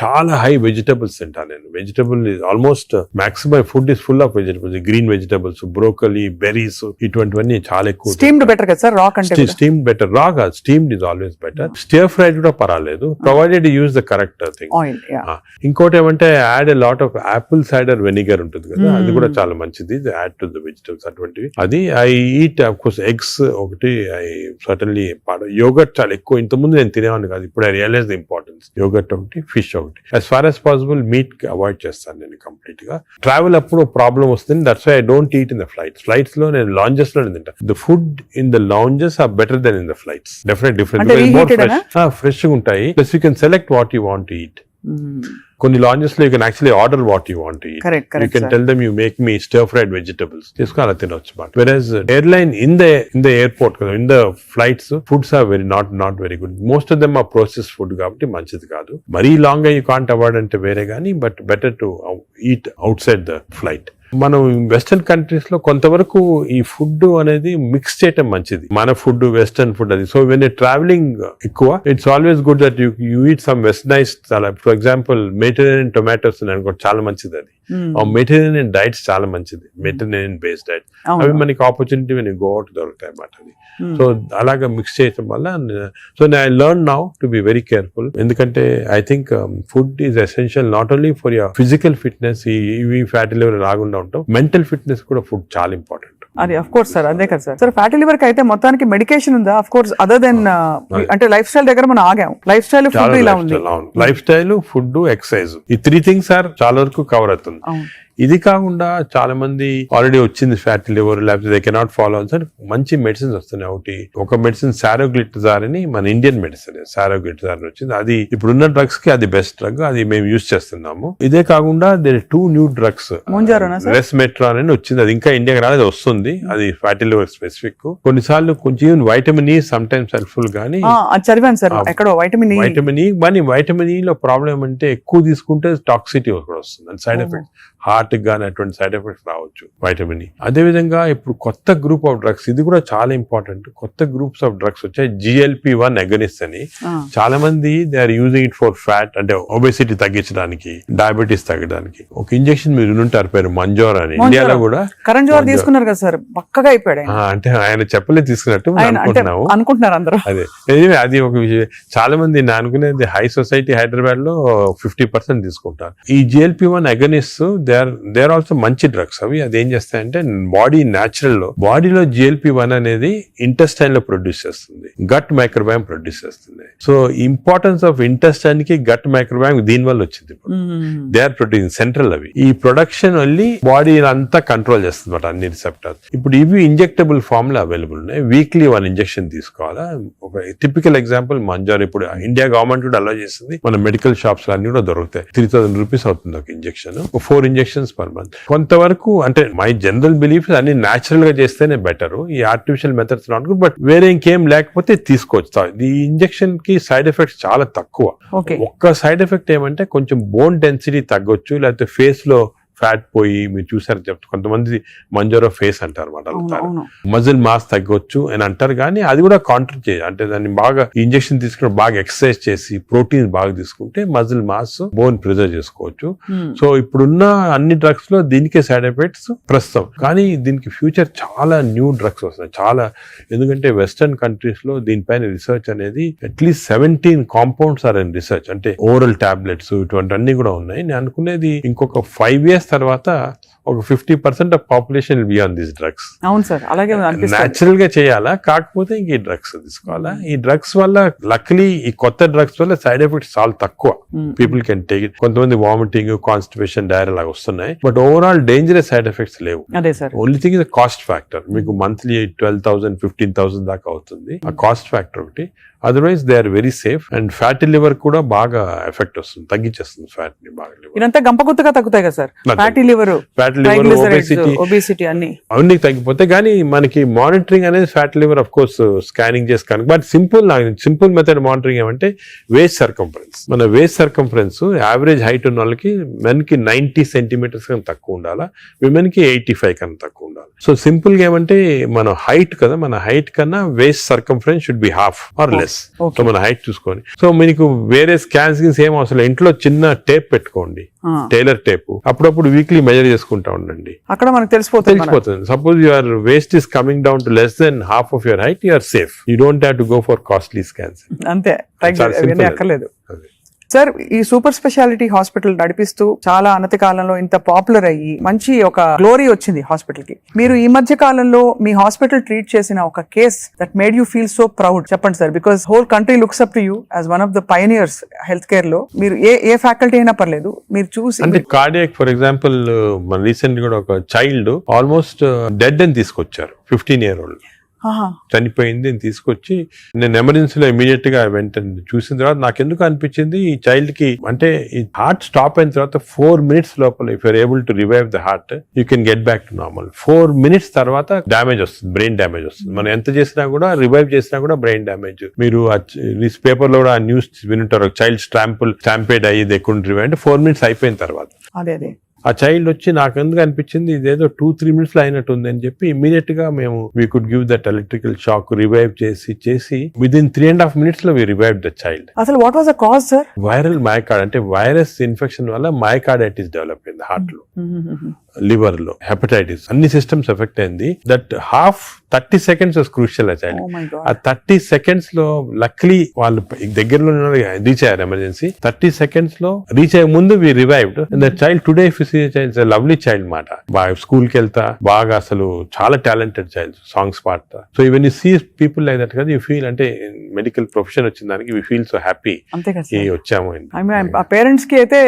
చాలా హై వెజిటబుల్స్ తింటాను నేను. Vegetable almost maximum food is full of vegetables, green vegetables, broccoli, berries, ఇటువంటివన్నీ చాలా ఎక్కువ. స్టీమ్డ్ బెటర్ కదా సార్, రా కంటే స్టీమ్డ్ బెటర్. రా కాదు, steamed is always better. Stir fried కూడా పర్వాలేదు, provided use the correct thing. ఇంకోటి ఏమంటే add a lot of Apple cider vinegar ఉంటుంది కదా, అది కూడా చాలా మంచిది. యాడ్ టు ద వెజిటబుల్స్ అటువంటివి. అది I eat of course eggs ఒకటి, ఐ సర్టన్లీ యోగర్ట్ చాలా ఎక్కువ. ఇంతకుముందు నేను తినేవాడిని కాదు, ఇప్పుడు I realise the importance. Yogurt ఒకటి, ఫిష్ ఒకటి. As far as possible meat avoid చేస్తాను నేను కంప్లీట్ గా. ట్రావెల్ అప్పుడు ప్రాబ్లం వస్తుంది, that's why I don't eat in the flights లో నేను లాంజెస్ లో తింటా. The food in the lounges are better then in the flights. Definite different, fresh ఉంటాయి. Plus you can select what you want to eat. కొన్ని lounges లో you can actually order what you want to eat. You can tell them you make me stir fried vegetables, తీసుకుని అలా తినొచ్చు. Versus airline in the airport కదా, in the flights foods are very not very good. Most of them are process food కాబట్టి మంచిది కాదు. మరీ long గా you can't avoid అంటే వేరే కానీ, but better to eat out side the flight. మనం వెస్టర్న్ కంట్రీస్ లో కొంతవరకు ఈ ఫుడ్ అనేది మిక్స్ చేయటం మంచిది. మన ఫుడ్ వెస్టర్న్ ఫుడ్ అది. సో వెన్ ట్రావెలింగ్ ఎక్కువ, it's always good that you eat some westernise. చాలా ఫర్ ఎగ్జాంపుల్ మెడిటరేనియన్ టొమాటోస్ అనుకో, చాలా మంచిది అది. మెడిటరేనియన్ డైట్స్ చాలా మంచిది, మెడిటరేనియన్ బేస్డ్ డైట్. అవి మనకి ఆపర్చునిటీ వెన్ గో అవుట్ దొరుకుతాయి అన్నమాట. అది సో అలాగా మిక్స్ చేయటం వల్ల, so I learn now to be very careful. ఎందుకంటే I think food is essential not only for your physical fitness, ఈ ఫ్యాటీ లివర్ రాకుండా ఉంటాం, మెంటల్ ఫిట్నెస్ కూడా ఫుడ్ చాలా ఇంపార్టెంట్. అది అఫ్ కోర్స్ సార్, అదే కదా సార్. సార్ ఫ్యాటీ లివర్ కి అయితే మొత్తానికి మెడికేషన్ ఉందా? అఫ్ కోర్స్ అదర్ దెన్ అంటే లైఫ్ స్టైల్ దగ్గర మనం ఆగాం. లైఫ్ స్టైల్, ఫుడ్ ఇలా ఉంది. లైఫ్ స్టైల్, ఫుడ్, ఎక్సర్సైజ్, ఈ 3 things ఆర్ చాలా వరకు కవర్ అవుతుంది. ఇది కాకుండా చాలా మంది ఆల్రెడీ వచ్చింది ఫ్యాటీ లివర్, లేకపోతే దే కెనాట్ ఫాలో అని మంచి మెడిసిన్స్ వస్తున్నాయి. ఒక మెడిసిన్ సారోగ్లిటజార్ అని, మన ఇండియన్ మెడిసిన్ సారోగ్లిటజార్ వచ్చింది. అది ఇప్పుడున్న డ్రగ్స్ కి అది బెస్ట్ డ్రగ్, అది మేము యూజ్ చేస్తున్నాము. ఇదే కాకుండా దేర్ 2 న్యూ డ్రగ్స్, రెస్మెట్రాన్ అని వచ్చింది. అది ఇంకా ఇండియాకి రాలేదు, వస్తుంది. అది ఫ్యాటీ లివర్ స్పెసిఫిక్. కొన్నిసార్లు కొంచెం vitamin E some times helpful గానీ చదివాను సార్ ఎక్కడో వైటమిన్ ఈ లో ప్రాబ్లం అంటే ఎక్కువ తీసుకుంటే టాక్సిటీ కూడా వస్తుంది, సైడ్ ఎఫెక్ట్స్ హార్ట్ గానీ అటువంటి సైడ్ ఎఫెక్ట్స్ రావచ్చు వైటమిన్ ఈ. అదే విధంగా ఇప్పుడు కొత్త గ్రూప్ ఆఫ్ డ్రగ్స్, ఇది కూడా చాలా ఇంపార్టెంట్. కొత్త గ్రూప్స్ ఆఫ్ డ్రగ్స్ వచ్చాయి, GLP-1 అగనిస్ట్ అని. చాలా మంది they are using it for fat, అంటే ఒబెసిటీ తగ్గించడానికి, డయాబెటీస్ తగ్గడానికి. ఒక ఇంజెక్షన్ మీరు ఉంటారు పేరు మంజోర్ అని, ఇండియాలో కూడా కరణ్ జోహర్ తీసుకున్నారు కదా సార్, పక్కగా అయిపోయాడు. అంటే ఆయన చెప్పలే తీసుకున్నట్టు అనుకుంటున్నారు అందరూ. అదే అది ఒక విషయం. చాలా మంది నేను అనుకునేది హై సొసైటీ హైదరాబాద్ లో 50% తీసుకుంటారు. ఈ GLP-1 agonist they are also మంచి డ్రగ్స్. అవి అదేం చేస్తాయంటే బాడీ న్యాచురల్ లో, బాడీలో GLP-1 అనేది ఇంటెస్టైన్ లో ప్రొడ్యూస్ చేస్తుంది, గట్ మైక్రోబయామ్ ప్రొడ్యూస్ చేస్తుంది. సో ఇంపార్టెన్స్ ఆఫ్ ఇంటెస్టైన్ కి గట్ మైక్రోబయామ్ దీని వల్ల వచ్చింది. They are producing central. అవి ఈ ప్రొడక్షన్ వల్లి బాడీ అంతా కంట్రోల్ చేస్తుంది అన్ని రిసెప్టర్స్. ఇప్పుడు ఇవి ఇంజెక్టబుల్ ఫామ్ లో అవైలబుల్ ఉన్నాయి. వీక్లీ 1 ఇంజెక్షన్ తీసుకోవాలా. ఒక టిపికల్ ఎగ్జాంపుల్ మంజార్. ఇప్పుడు ఇండియా గవర్నమెంట్ కూడా అలో చేస్తుంది, మన మెడికల్ షాప్స్ లో అన్ని కూడా దొరుకుతాయి. 3000 రూపీస్ అవుతుంది ఒక ఇంజెక్షన్, 4 ఇంజెక్షన్స్ పర్ మంత్. కొంతవరకు అంటే మై జనరల్ బిలీఫ్ అన్ని న్యాచురల్ గా చేస్తేనే బెటర్, ఈ artificial methods not good. But వేరే ఇంకేం లేకపోతే తీసుకోవచ్చు. ఈ ఇంజెక్షన్ కి సైడ్ ఎఫెక్ట్స్ చాలా తక్కువ. ఒక్క సైడ్ ఎఫెక్ట్ ఏమంటే కొంచెం బోన్ డెన్సిటీ తగ్గొచ్చు, లేకపోతే ఫేస్ లో ఫ్యాట్ పోయి, మీరు చూసారు చెప్తారు కొంతమంది మంజోరో ఫేస్ అంటారు అన్నమాట, మజిల్ మాస్ తగ్గొచ్చు అని అంటారు. కానీ అది కూడా కాంట్రీ చేయాలి, అంటే దాన్ని బాగా ఇంజెక్షన్ తీసుకుని బాగా ఎక్సర్సైజ్ చేసి ప్రోటీన్ బాగా తీసుకుంటే మజిల్ మాస్, బోన్ ప్రిజర్వ్ చేసుకోవచ్చు. సో ఇప్పుడున్న అన్ని డ్రగ్స్ లో దీనికే సైడ్ ఎఫెక్ట్స్ ప్రస్తుతం. కానీ దీనికి ఫ్యూచర్ చాలా న్యూ డ్రగ్స్ వస్తున్నాయి చాలా. ఎందుకంటే వెస్టర్న్ కంట్రీస్ లో దీనిపైన రీసెర్చ్ అనేది at least 17 compounds are in research. అంటే ఓరల్ టాబ్లెట్స్ ఇటువంటి అన్ని కూడా ఉన్నాయి. నేను అనుకునేది ఇంకొక 5 years తర్వాత ఒక 50% of population will be on this drugs. అవును సార్, అలాగే న్యాచురల్ గా చేయాలా, కాకపోతే ఇంక ఈ డ్రగ్స్ తీసుకోవాలా. ఈ డ్రగ్స్ వల్ల లక్లీ ఈ కొత్త డ్రగ్స్ వల్ల సైడ్ ఎఫెక్ట్స్ చాలా తక్కువ. People can take it. కొంతమంది వామిటింగ్, కాన్స్టిపేషన్, డైరియా లాగా వస్తున్నాయి, but overall dangerous side effects లేవు. Only thing is cost factor. మీకు మంత్లీ 12,000 15,000 దాకా అవుతుంది, ఆ కాస్ట్ ఫ్యాక్టర్ ఒకటి. Otherwise they are very safe. And fatty liver కూడా బాగా ఎఫెక్ట్ వస్తుంది, తగ్గించేస్తుంది ఫ్యాట్ ని బాగా. ఇదంతా గంపగుత్తగా తగ్గుతాయి కదా సార్, ఫ్యాటీ లివర్, ఒబేసిటీ అన్ని తగ్గిపోతాయి. కానీ మనకి మానిటరింగ్ అనేది fatty liver of course scanning చేసి కనుక. బట్ సింపుల్ మెథడ్ మానిటరింగ్ ఏమంటే వేస్ట్ సర్కంఫరెన్స్. మన వేస్ట్ సర్కంఫరెన్స్ యావరేజ్ హైట్ ఉన్న వాళ్ళకి మెన్ కి 90 సెంటీమీటర్స్ కన్నా తక్కువ ఉండాలా, విమెన్ కి 85 కన్నా తక్కువ ఉండాలి. సో సింపుల్ గా ఏమంటే మన హైట్ కదా, మన హైట్ కన్నా waist circumference should be half or less. So మన హైట్ చూసుకొని. సో మీకు వేరే స్కాన్స్ ఏం అవసరం, ఇంట్లో చిన్న టేప్ పెట్టుకోండి, టైలర్ టేప్. అప్పుడప్పుడు వీక్లీ మెజర్ చేసుకుంటా ఉండండి, అక్కడ మనకు తెలిసిపోతుంది. Suppose your waist is coming down to less than half of your height, you are safe. You don't have to go for costly scans. అంతే, అక్కర్లేదు. సార్, ఈ సూపర్ స్పెషాలిటీ హాస్పిటల్ నడిపిస్తూ చాలా అనతి కాలంలో ఇంత పాపులర్ అయ్యి మంచి ఒక గ్లోరీ వచ్చింది హాస్పిటల్ కి. మీరు ఈ మధ్య కాలంలో మీ హాస్పిటల్ ట్రీట్ చేసిన ఒక case that made you feel so proud చెప్పండి sir, because whole country looks up to you as one of the pioneers health care లో. మీరు ఏ ఫ్యాకల్టీ అయినా పర్లేదు, మీరు చూసి. అంటే కార్డియాక్ ఫర్ ఎగ్జాంపుల్, మన రీసెంట్ కూడా ఒక చైల్డ్ ఆల్మోస్ట్ డెడ్ అని తీసుకొచ్చారు, 15-year-old చనిపోయింది అని తీసుకొచ్చి నేను ఎమర్జెన్సీలో ఇమీడియట్ గా వెంటనే చూసిన తర్వాత నాకు ఎందుకు అనిపించింది, ఈ చైల్డ్ కి అంటే ఈ హార్ట్ స్టాప్ అయిన తర్వాత 4 minutes లోపల if you're able to revive the heart you can get back to normal. 4 minutes తర్వాత డ్యామేజ్ వస్తుంది, బ్రెయిన్ డ్యామేజ్ వస్తుంది. మనం ఎంత చేసినా కూడా, రివైవ్ చేసినా కూడా బ్రెయిన్ డ్యామేజ్. మీరు పేపర్ లో కూడా ఆ న్యూస్ వినుంటారు, చైల్డ్ స్టాంపేడ్ అయ్యి దే కుడెంట్ రివైవ్ అంటే 4 minutes అయిపోయిన తర్వాత. అదే ఆ చైల్డ్ వచ్చి నాకు ఎందుకు అనిపించింది ఇదేదో 2-3 minutes లో అయినట్టు ఉంది అని చెప్పి ఇమీడియట్ గా మేము we could give that electrical shock, revive చేసి విదిన్ 3.5 minutes లో వి రివైవ్ ద చైల్డ్. అసలు what was the cause sir? Viral మయోకార్డ్, అంటే వైరస్ ఇన్ఫెక్షన్ వల్ల మయోకార్డైటిస్ డెవలప్ అయింది హార్ట్ లో, లివర్ లో, హెపటైటిస్, అన్ని సిస్టమ్స్ ఎఫెక్ట్ అయింది. దట్ 30 seconds వాస్ క్రూషియల్ ఆ చైల్డ్. ఆ 30 seconds లో లక్లీ వాళ్ళు దగ్గరలో రీచ్ అయ్యారు ఎమర్జెన్సీ. 30 seconds లో రీచ్ అయ్యే ముందు we revived. That child today if you see child lovely child మాట, బాగా స్కూల్ కి వెళ్తా, బాగా అసలు చాలా టాలెంటెడ్ చైల్డ్, సాంగ్స్ పాడతా. So even you see people like that కదా, యూ ఫీల్ అంటే మెడికల్ ప్రొఫెషన్ వచ్చిన దానికి వి ఫీల్ సో హ్యాపీ అంతే కదా సార్. వచ్చాము. ఆ పేరెంట్స్ కి అయితే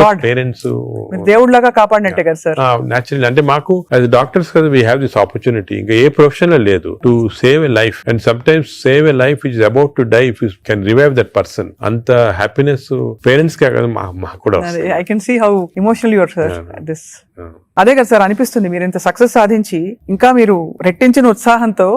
గాడ్ పేరెంట్స్ దేవుడిలాగా కాపాడినట్టే కదా సార్. న్యాచురల్ అంటే మాకు యాజ్ డాక్టర్స్ కదా వీ హ్యావ్ దిస్ ఆపర్చునిటీ, ఇంకా ఏ ప్రొఫెషన్ లో లేదు, to save a life. And sometimes save a life is about to die if you can revive that person. అంత happiness parents కే కదా మాకు కూడా వస్తుంది. I can see how emotional your sir this. అదే కదా సార్ అనిపిస్తుంది, మీరు ఇంత సక్సెస్ సాధించి ఇంకా మీరు రెట్టించిన ఉత్సాహంతో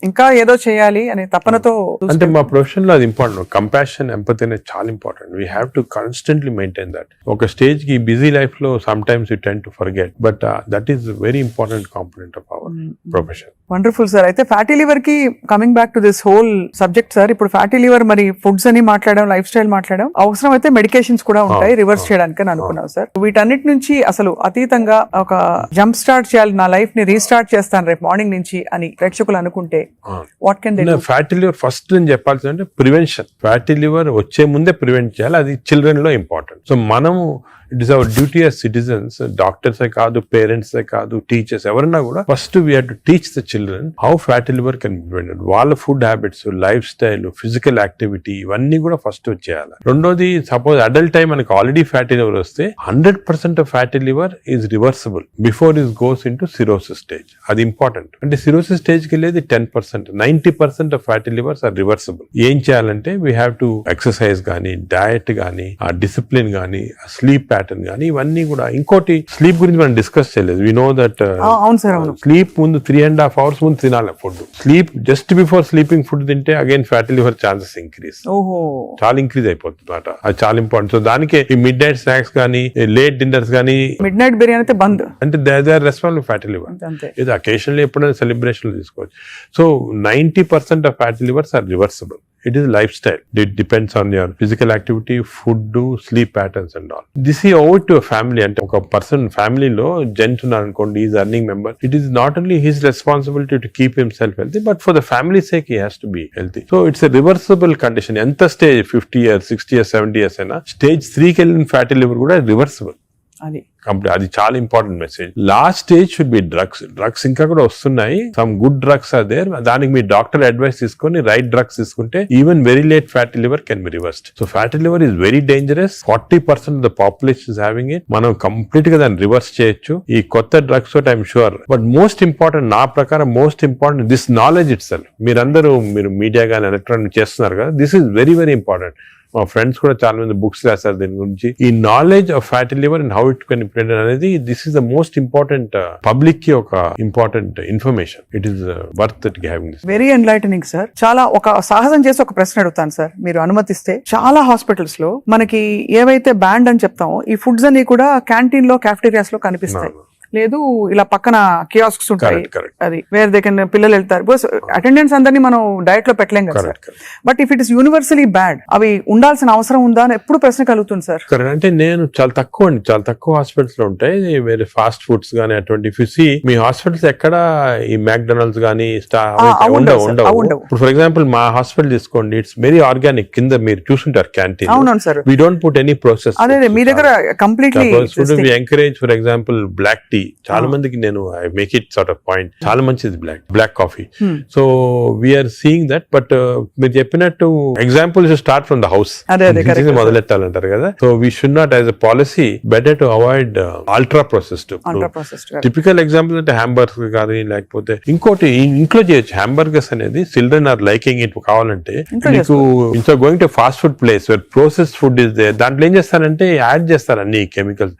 ఇంకా ఏదో చేయాలి అనే తపనతో. అంటే మా ప్రొఫెషన్ లో అది ఇంపార్టెంట్. కంపాషన్, ఎంపతి అనేది చాలా important. We have to constantly maintain that. ఒక స్టేజ్ కి బిజీ లైఫ్ లో some times you tend to forget, but that is very important component of our profession. Wonderful sir. అయితే fatty లివర్ కి coming back to this whole subject sir, ఇప్పుడు fatty liver మరి foods అని మాట్లాడడం, life style మాట్లాడడం, అవసరం అయితే మెడికేషన్స్ కూడా ఉంటాయి రివర్స్ చేయడానికి అని అనుకున్నాం సార్. వీటన్నిటి నుంచి అసలు అతీతంగా ఒక జంప్ స్టార్ట్ చేయాలి, నా లైఫ్ ని రీస్టార్ట్ చేస్తాను రేపు మార్నింగ్ నుంచి అని ప్రేక్షకులు అనుకుంటే what can they? Fatty liver first నేను చెప్పాల్సింది అంటే ప్రివెన్షన్. ఫ్యాటీ లివర్ వచ్చే ముందే ప్రివెంట్ చేయాలి, అది చిల్డ్రన్ లో ఇంపార్టెంట్. సో మనము it is our duty as citizens, డాక్టర్సే కాదు, పేరెంట్సే కాదు, టీచర్స్ ఎవరన్నా కూడా first we have to teach the children how fatty liver can be prevented. వాళ్ళ food habits, lifestyle, physical activity ఇవన్నీ కూడా ఫస్ట్ వచ్చేయాలి. రెండోది, సపోజ్ అడల్ట్ టైం మనకి ఆల్రెడీ ఫ్యాటీ లివర్ వస్తే 100% of fatty liver is reversible before is goes into cirrhosis stage. అది important. అంటే cirrhosis stage కి వెళ్ళేది 10%, 90% of fatty livers are reversible. ఏం చేయాలంటే వీ హ్యావ్ టు ఎక్సర్సైజ్ కానీ, డయట్ కానీ, ఆ డిసిప్లిన్ కానీ, స్లీప్ ప్యాటర్న్ కానీ, ఇవన్నీ కూడా. ఇంకోటి, స్లీప్ గురించి మనం డిస్కస్ చేయలేదు. వి నో దట్ స్లీప్ ముందు 3.5 hours ముందు తినాలి food. Sleep just before sleeping food తింటే again fatty liver chances increase, చాలా ఇంక్రీజ్ అయిపోతుంది అన్నమాట. అది చాలా ఇంపార్టెంట్. సో దానికి ఈ మిడ్ నైట్ స్నాక్స్ కానీ, లేట్ డిన్నర్స్ కానీ, మిడ్ నైట్ బిర్యానీ అయితే బంద్, అంటే they are responsible fatty liver. ఇది అకేషన్లీ ఎప్పుడైనా సెలబ్రేషన్ తీసుకోవచ్చు. So 90% of fatty livers are reversible. It is lifestyle. It depends on your physical activity, food, sleep patterns and all. This is over to a family. And a person family lo gent unnarukondi, he is earning member. It is not only his responsibility to keep himself healthy, but for the family's sake he has to be healthy. So it's a reversible condition. Enta stage 50 years, 60 years, 70 years aina stage 3 ki ellin fatty liver kuda reversible. అది చాలా important message. Last stage should be drugs ఇంకా కూడా వస్తున్నాయి. Some good drugs are there. దానికి మీ doctor advice తీసుకొని right drugs తీసుకుంటే even very late fatty liver can be reversed. So fatty liver is very dangerous. 40% of the population is having it. మనం complete గా దాన్ని రివర్స్ చేయొచ్చు ఈ కొత్త డ్రగ్స్ తోటి, I'm sure. But most important, నా ప్రకారం most important this knowledge it self. మీరు మీడియా కానీ ఎలక్ట్రానిక్ చేస్తున్నారు కదా, this is very very important. మా ఫ్రెండ్స్ కూడా చాలా మంది బుక్స్ రాశారు దీని గురించి. ఈ knowledge of fatty liver and how it can prevent అనేది, this is the most important public కి ఒక important information. It is worth it having this. Very enlightening sir. చాలా ఒక సాహసం చేసి ఒక ప్రశ్న అడుగుతాను సార్, మీరు అనుమతిస్తే. చాలా హాస్పిటల్స్ లో మనకి ఏవైతే బ్యాండ్ అని చెప్తామో ఈ ఫుడ్స్ అన్ని కూడా క్యాంటీన్ లో, క్యాఫ్టేరియాస్ లో కనిపిస్తాయి. లేదు ఇలా పక్కన కియాస్క్స్ ఉంటాయి, అది వేర్ దే కెన్, పిల్లలు వెళ్తారు. బికాస్ అటెండెన్స్ అందరినీ మనం డయట్ లో పెట్టలేం కదా sir. But if it is universally bad, అవి ఉండాల్సిన అవసరం ఉందా అని ఎప్పుడు ప్రశ్న కలుగుతుంది సార్. అంటే నేను చాలా తక్కువ హాస్పిటల్స్ లో ఉంటాయి వేరే ఫాస్ట్ ఫుడ్స్ గానీ అటువంటి. మీ హాస్పిటల్స్ ఎక్కడ ఈ మ్యాక్డొనాల్డ్స్ గానీ ఉండవు. ఇప్పుడు ఫర్ ఎగ్జాంపుల్ మా హాస్పిటల్ తీసుకోండి, ఇట్స్ వెరీ ఆర్గానిక్. కింద మీరు చూసుంటారు క్యాంటీన్. అవును sir. We don't put any process. అదే మీ దగ్గర completely we encourage. For example black tea, చాలా మందికి నేను I make it sort of point, చాలా మంచిది black coffee. So we're seeing that. But మీరు చెప్పినట్టు example start from the house మొదలెట్టాలంటారు కదా. So we should not, as a policy, better to avoid ultra processed. Typical example అంటే hamburger కానీ, లేకపోతే ఇంకోటి ఇంట్లో చేయొచ్చు. హ్యాంబర్గర్స్ అనేది చిల్డ్రన్ ఆర్ లైకింగ్ ఇట్. కావాలంటే మీకు ఇంట్లో going to fast food place where processed food is there, దాంట్లో ఏం చేస్తారంటే యాడ్ చేస్తారు అన్ని కెమికల్స్.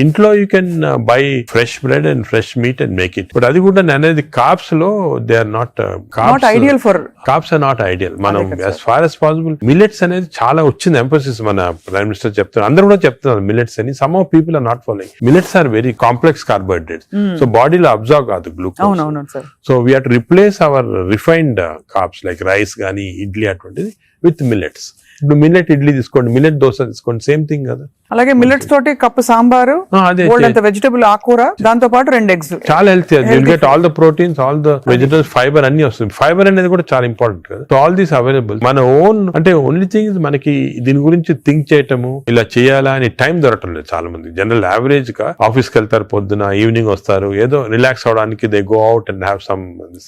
ఇంట్లో you can buy fresh bread and fresh meat and make it. But అది కూడా అనేది carbs లో they are not ideal for. Carbs are not ideal. మనం as far as possible millets అనేది చాలా వచ్చింది emphasis. మన ప్రైమ్ మినిస్టర్ చెప్తున్నారు, అందరూ కూడా చెప్తున్నారు millets అని. some of people are not following. Millets are very complex carbohydrates. So బాడీలో అబ్జర్వ్ కాదు glucose. So we have to replace our refined carbs like rice గానీ, ఇడ్లీ అటువంటిది with millets. ఇప్పుడు మిల్లెట్ ఇడ్లీ తీసుకోండి, మిల్లెట్ దోశ తీసుకోండి, సేమ్ థింగ్ కదా. అలాగే మిల్లెట్స్ తోటి కప్పు సాంబారు, అదే అంత వెజిటబుల్ ఆకుకూర, దాంతో పాటు 2 eggs. చాలా హెల్తీ అది. Will get all the proteins, all the vegetables, fibre అన్ని వస్తుంది. ఫైబర్ అనేది కూడా చాలా ఇంపార్టెంట్ కదా. So all these available. మన ఓన్ అంటే ఓన్లీ థింగ్ మనకి దీని గురించి థింక్ చేయటము, ఇలా చేయాలా అని టైం దొరకటం లేదు చాలా మంది. జనరల్ యావరేజ్ గా ఆఫీస్ కి వెళ్తారు, పొద్దున ఈవినింగ్ వస్తారు, ఏదో రిలాక్స్ అవడానికి they go out and have some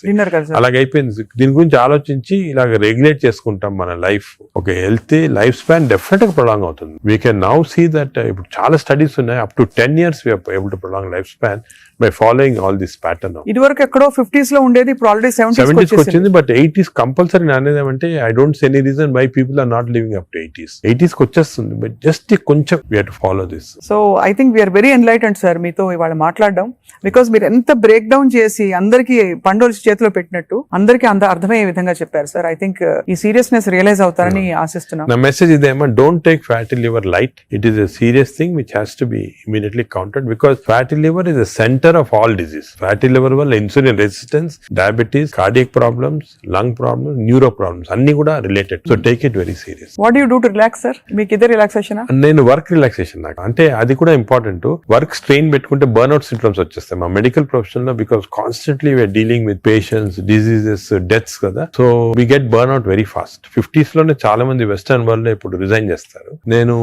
dinner కదా. అలాగే అయిపోయింది. దీని గురించి ఆలోచించి ఇలాగ రెగ్యులేట్ చేసుకుంటాం మన లైఫ్. ఒక హెల్తీ లైఫ్ స్పాన్ డెఫినెట్ గా ప్రొలాంగ్ అవుతుంది. We can now see that ఇప్పుడు చాలా స్టడీస్ ఉన్నాయి, up to 10 years we are able to prolong life span by following all this pattern. ఇది వరకు ఎక్కడో 50s లో ఉండేది, ఇప్పుడు ఆల్రెడీ 70s కి వచ్చింది. బట్ 80s కంపల్సరీ అనేదేమంటే I don't see any reason why people are not living up to 80s కి వచ్చేస్తుంది. బట్ జస్ట్ కొంచెం we have to follow this. So I think we're very enlightened sir మీతో ఇవాళ మాట్లాడడం. Because మీరు ఎంత break down చేసి అందరికి పండుగ చేతిలో పెట్టినట్టు అందరికి అర్థమయ్యే విధంగా చెప్పారు సార్. ఐ థింక్ ఈ సీరియస్నెస్ రియలైజ్ అవుతారని ఆశిస్తున్నాం. నా మెసేజ్ ఇదేమో, don't take fatty liver light. It is a serious thing which has to be immediately counted, because fatty liver is the centre of all disease. Fatty liver వల్ల insulin resistance, diabetes, cardiac problems, lung problems, neuro problems అన్ని కూడా related. So take it very serious. What you do to relax sir? మీకు ఇదే relaxation? నేను work relaxation నాకు అంటే అది కూడా ఇంపార్టెంట్. వర్క్ స్ట్రెయిన్ పెట్టుకుంటే బర్న్అవుట్ సింప్టమ్స్ వచ్చేస్తాయి మా మెడికల్ ప్రొఫెషన్ లో, because constantly we're dealing with patients, diseases, deaths కదా. So we get burnout very fast. 50s లోనే చాలా మంది వెస్టర్న్ వరల్డ్ లో ఇప్పుడు రిజైన్ చేస్తారు. నేను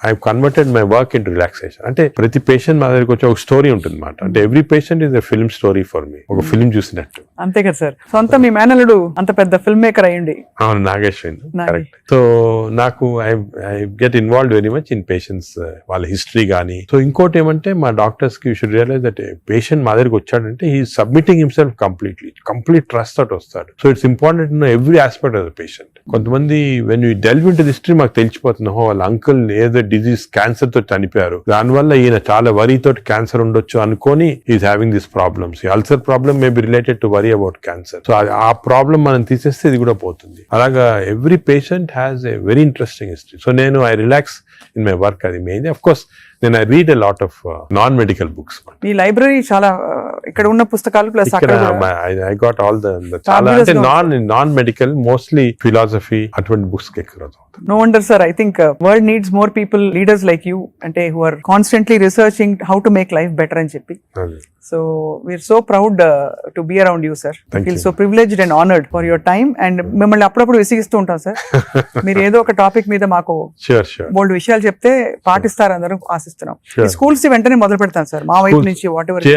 I converted my work into relaxation. అంటే ప్రతి పేషెంట్ మా దగ్గరికి వచ్చి ఒక స్టోరీ ఉంటుంది అనమాట. అంటే every patient is a film story for me. ఒక ఫిల్మ్ చూసినట్టు. అంతే కదా సార్. సొంత మీ మేనల్లుడు అంత పెద్ద ఫిల్మ్ మేకర్ అయ్యండి. అవును, నాగేశ్వరి. కరెక్ట్. సో నాకు I get involved very much in patients, వాళ్ళ హిస్టరీ కానీ. సో ఇంకోటి ఏమంటే మా డాక్టర్స్ కి you should realise that patient మా దగ్గరికి వచ్చాడంటే he submitting himself complete trust తోటి వస్తాడు. So it's important know every aspect of the patient. కొంతమంది when you delve into the history మాకు తెలిసిపోతుంది, వాళ్ళ అంకుల్ ఏదో డిజీజ్ క్యాన్సర్ తో చనిపోయారు, దానివల్ల ఈయన చాలా వరీ తోటి క్యాన్సర్ ఉండొచ్చు అనుకొని is having this problems. Ulcer problem may be related to worry about cancer. So ఆ ప్రాబ్లమ్ మనం తీసేస్తే ఇది కూడా పోతుంది. అలాగా every patient has a very interesting history. So నేను I relax in my work. అది మెయిన్. అఫ్ కోర్స్ నేను I read a lot of non medical books. మీ లైబ్రరీ చాలా ఇక్కడ ఉన్న పుస్తకాలు plus I got all the చాలా అంటే నాన్ మెడికల్ మోస్ట్లీ ఫిలాసఫీ అటువంటి బుక్స్ ఎక్కువ. No wonder sir, I think world needs more people, leaders like you, ante who are constantly researching how to make life better అని చెప్పి. So we're so proud to be around you sir. I feel so privileged and honored for your time, and మిమ్మల్ని అప్పుడప్పుడు విసిగిస్తూ ఉంటాం sir. మీరు ఏదో ఒక topic మీద మాకు బోల్డ్ విషయాలు చెప్తే పాటిస్తారు అందరూ ఆశిస్తున్నాం. ఈ స్కూల్స్ వెంటనే మొదలు పెడతాం సార్ మా వైపు నుంచి. What ever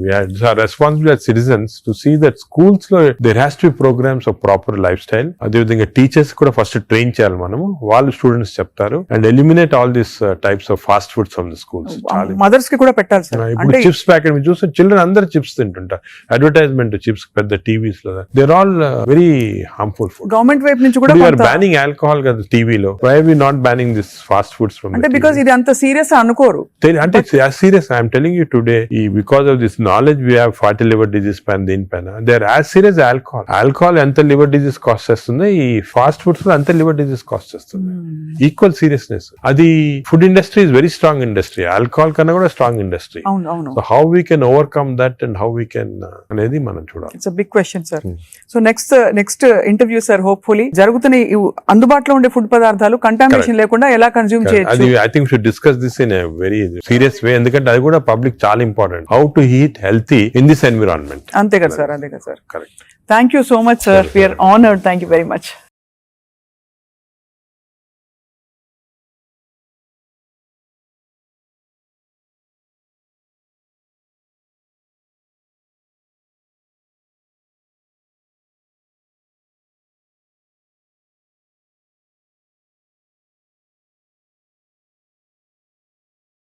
we are responsible as citizens to see that schools లో there has to be programs of proper lifestyle. అదే విధంగా టీచర్స్ కూడా ఫస్ట్ ట్రైన్ చేయాలి మనము. వాళ్ళు స్టూడెంట్స్ చెప్తారు. And eliminate all this types of fast foods from the schools. Mothers కి కూడా పెట్టాలి సార్. ఇప్పుడు చిప్స్ ప్యాకెట్ మీరు చూస్తే చిల్డ్రన్ అందరు చిప్స్ తింటుంటారు. అడ్వర్టైజ్మెంట్ చిప్స్ పెద్ద టీవీస్ లో there all very harmful food. Government వైపు నుంచి కూడా బ్యానింగ్ ఆల్కహాల్ కదా టీవీలో. Why we not banning this fast foods from? అంటే బికాజ్ ఇది అంత సీరియస్ అనుకోరు. అంటే serious I'm telling you today, because of this knowledge we have fatty liver disease పైన దీనిపైన they are as serious alcohol ఎంత లివర్ డిజీజ్ కాస్ట్ చేస్తుంది, ఈ ఫాస్ట్ ఫుడ్స్ లో అంత లివర్ డిజీజ్ కాస్ట్ చేస్తుంది. Equal seriousness. అది food industry is very strong industry. Alcohol కన్నా కూడా strong industry. So how we can overcome that and how we can అనేది మనం చూడాలి. It's a big question sir. So next interview sir hopefully జరుగుతున్న అందుబాటులో ఉండే food పదార్థాలు కంటామినేషన్ లేకుండా ఎలా కన్జ్యూమ్ చేయొచ్చు. I think should discuss this in a very serious way. ఎందుకంటే అది కూడా పబ్లిక్ చాలా important. How to eat healthy in this environment. అంతే కదా sir. Correct. Thank you so much sir. We're honoured. Thank you very much.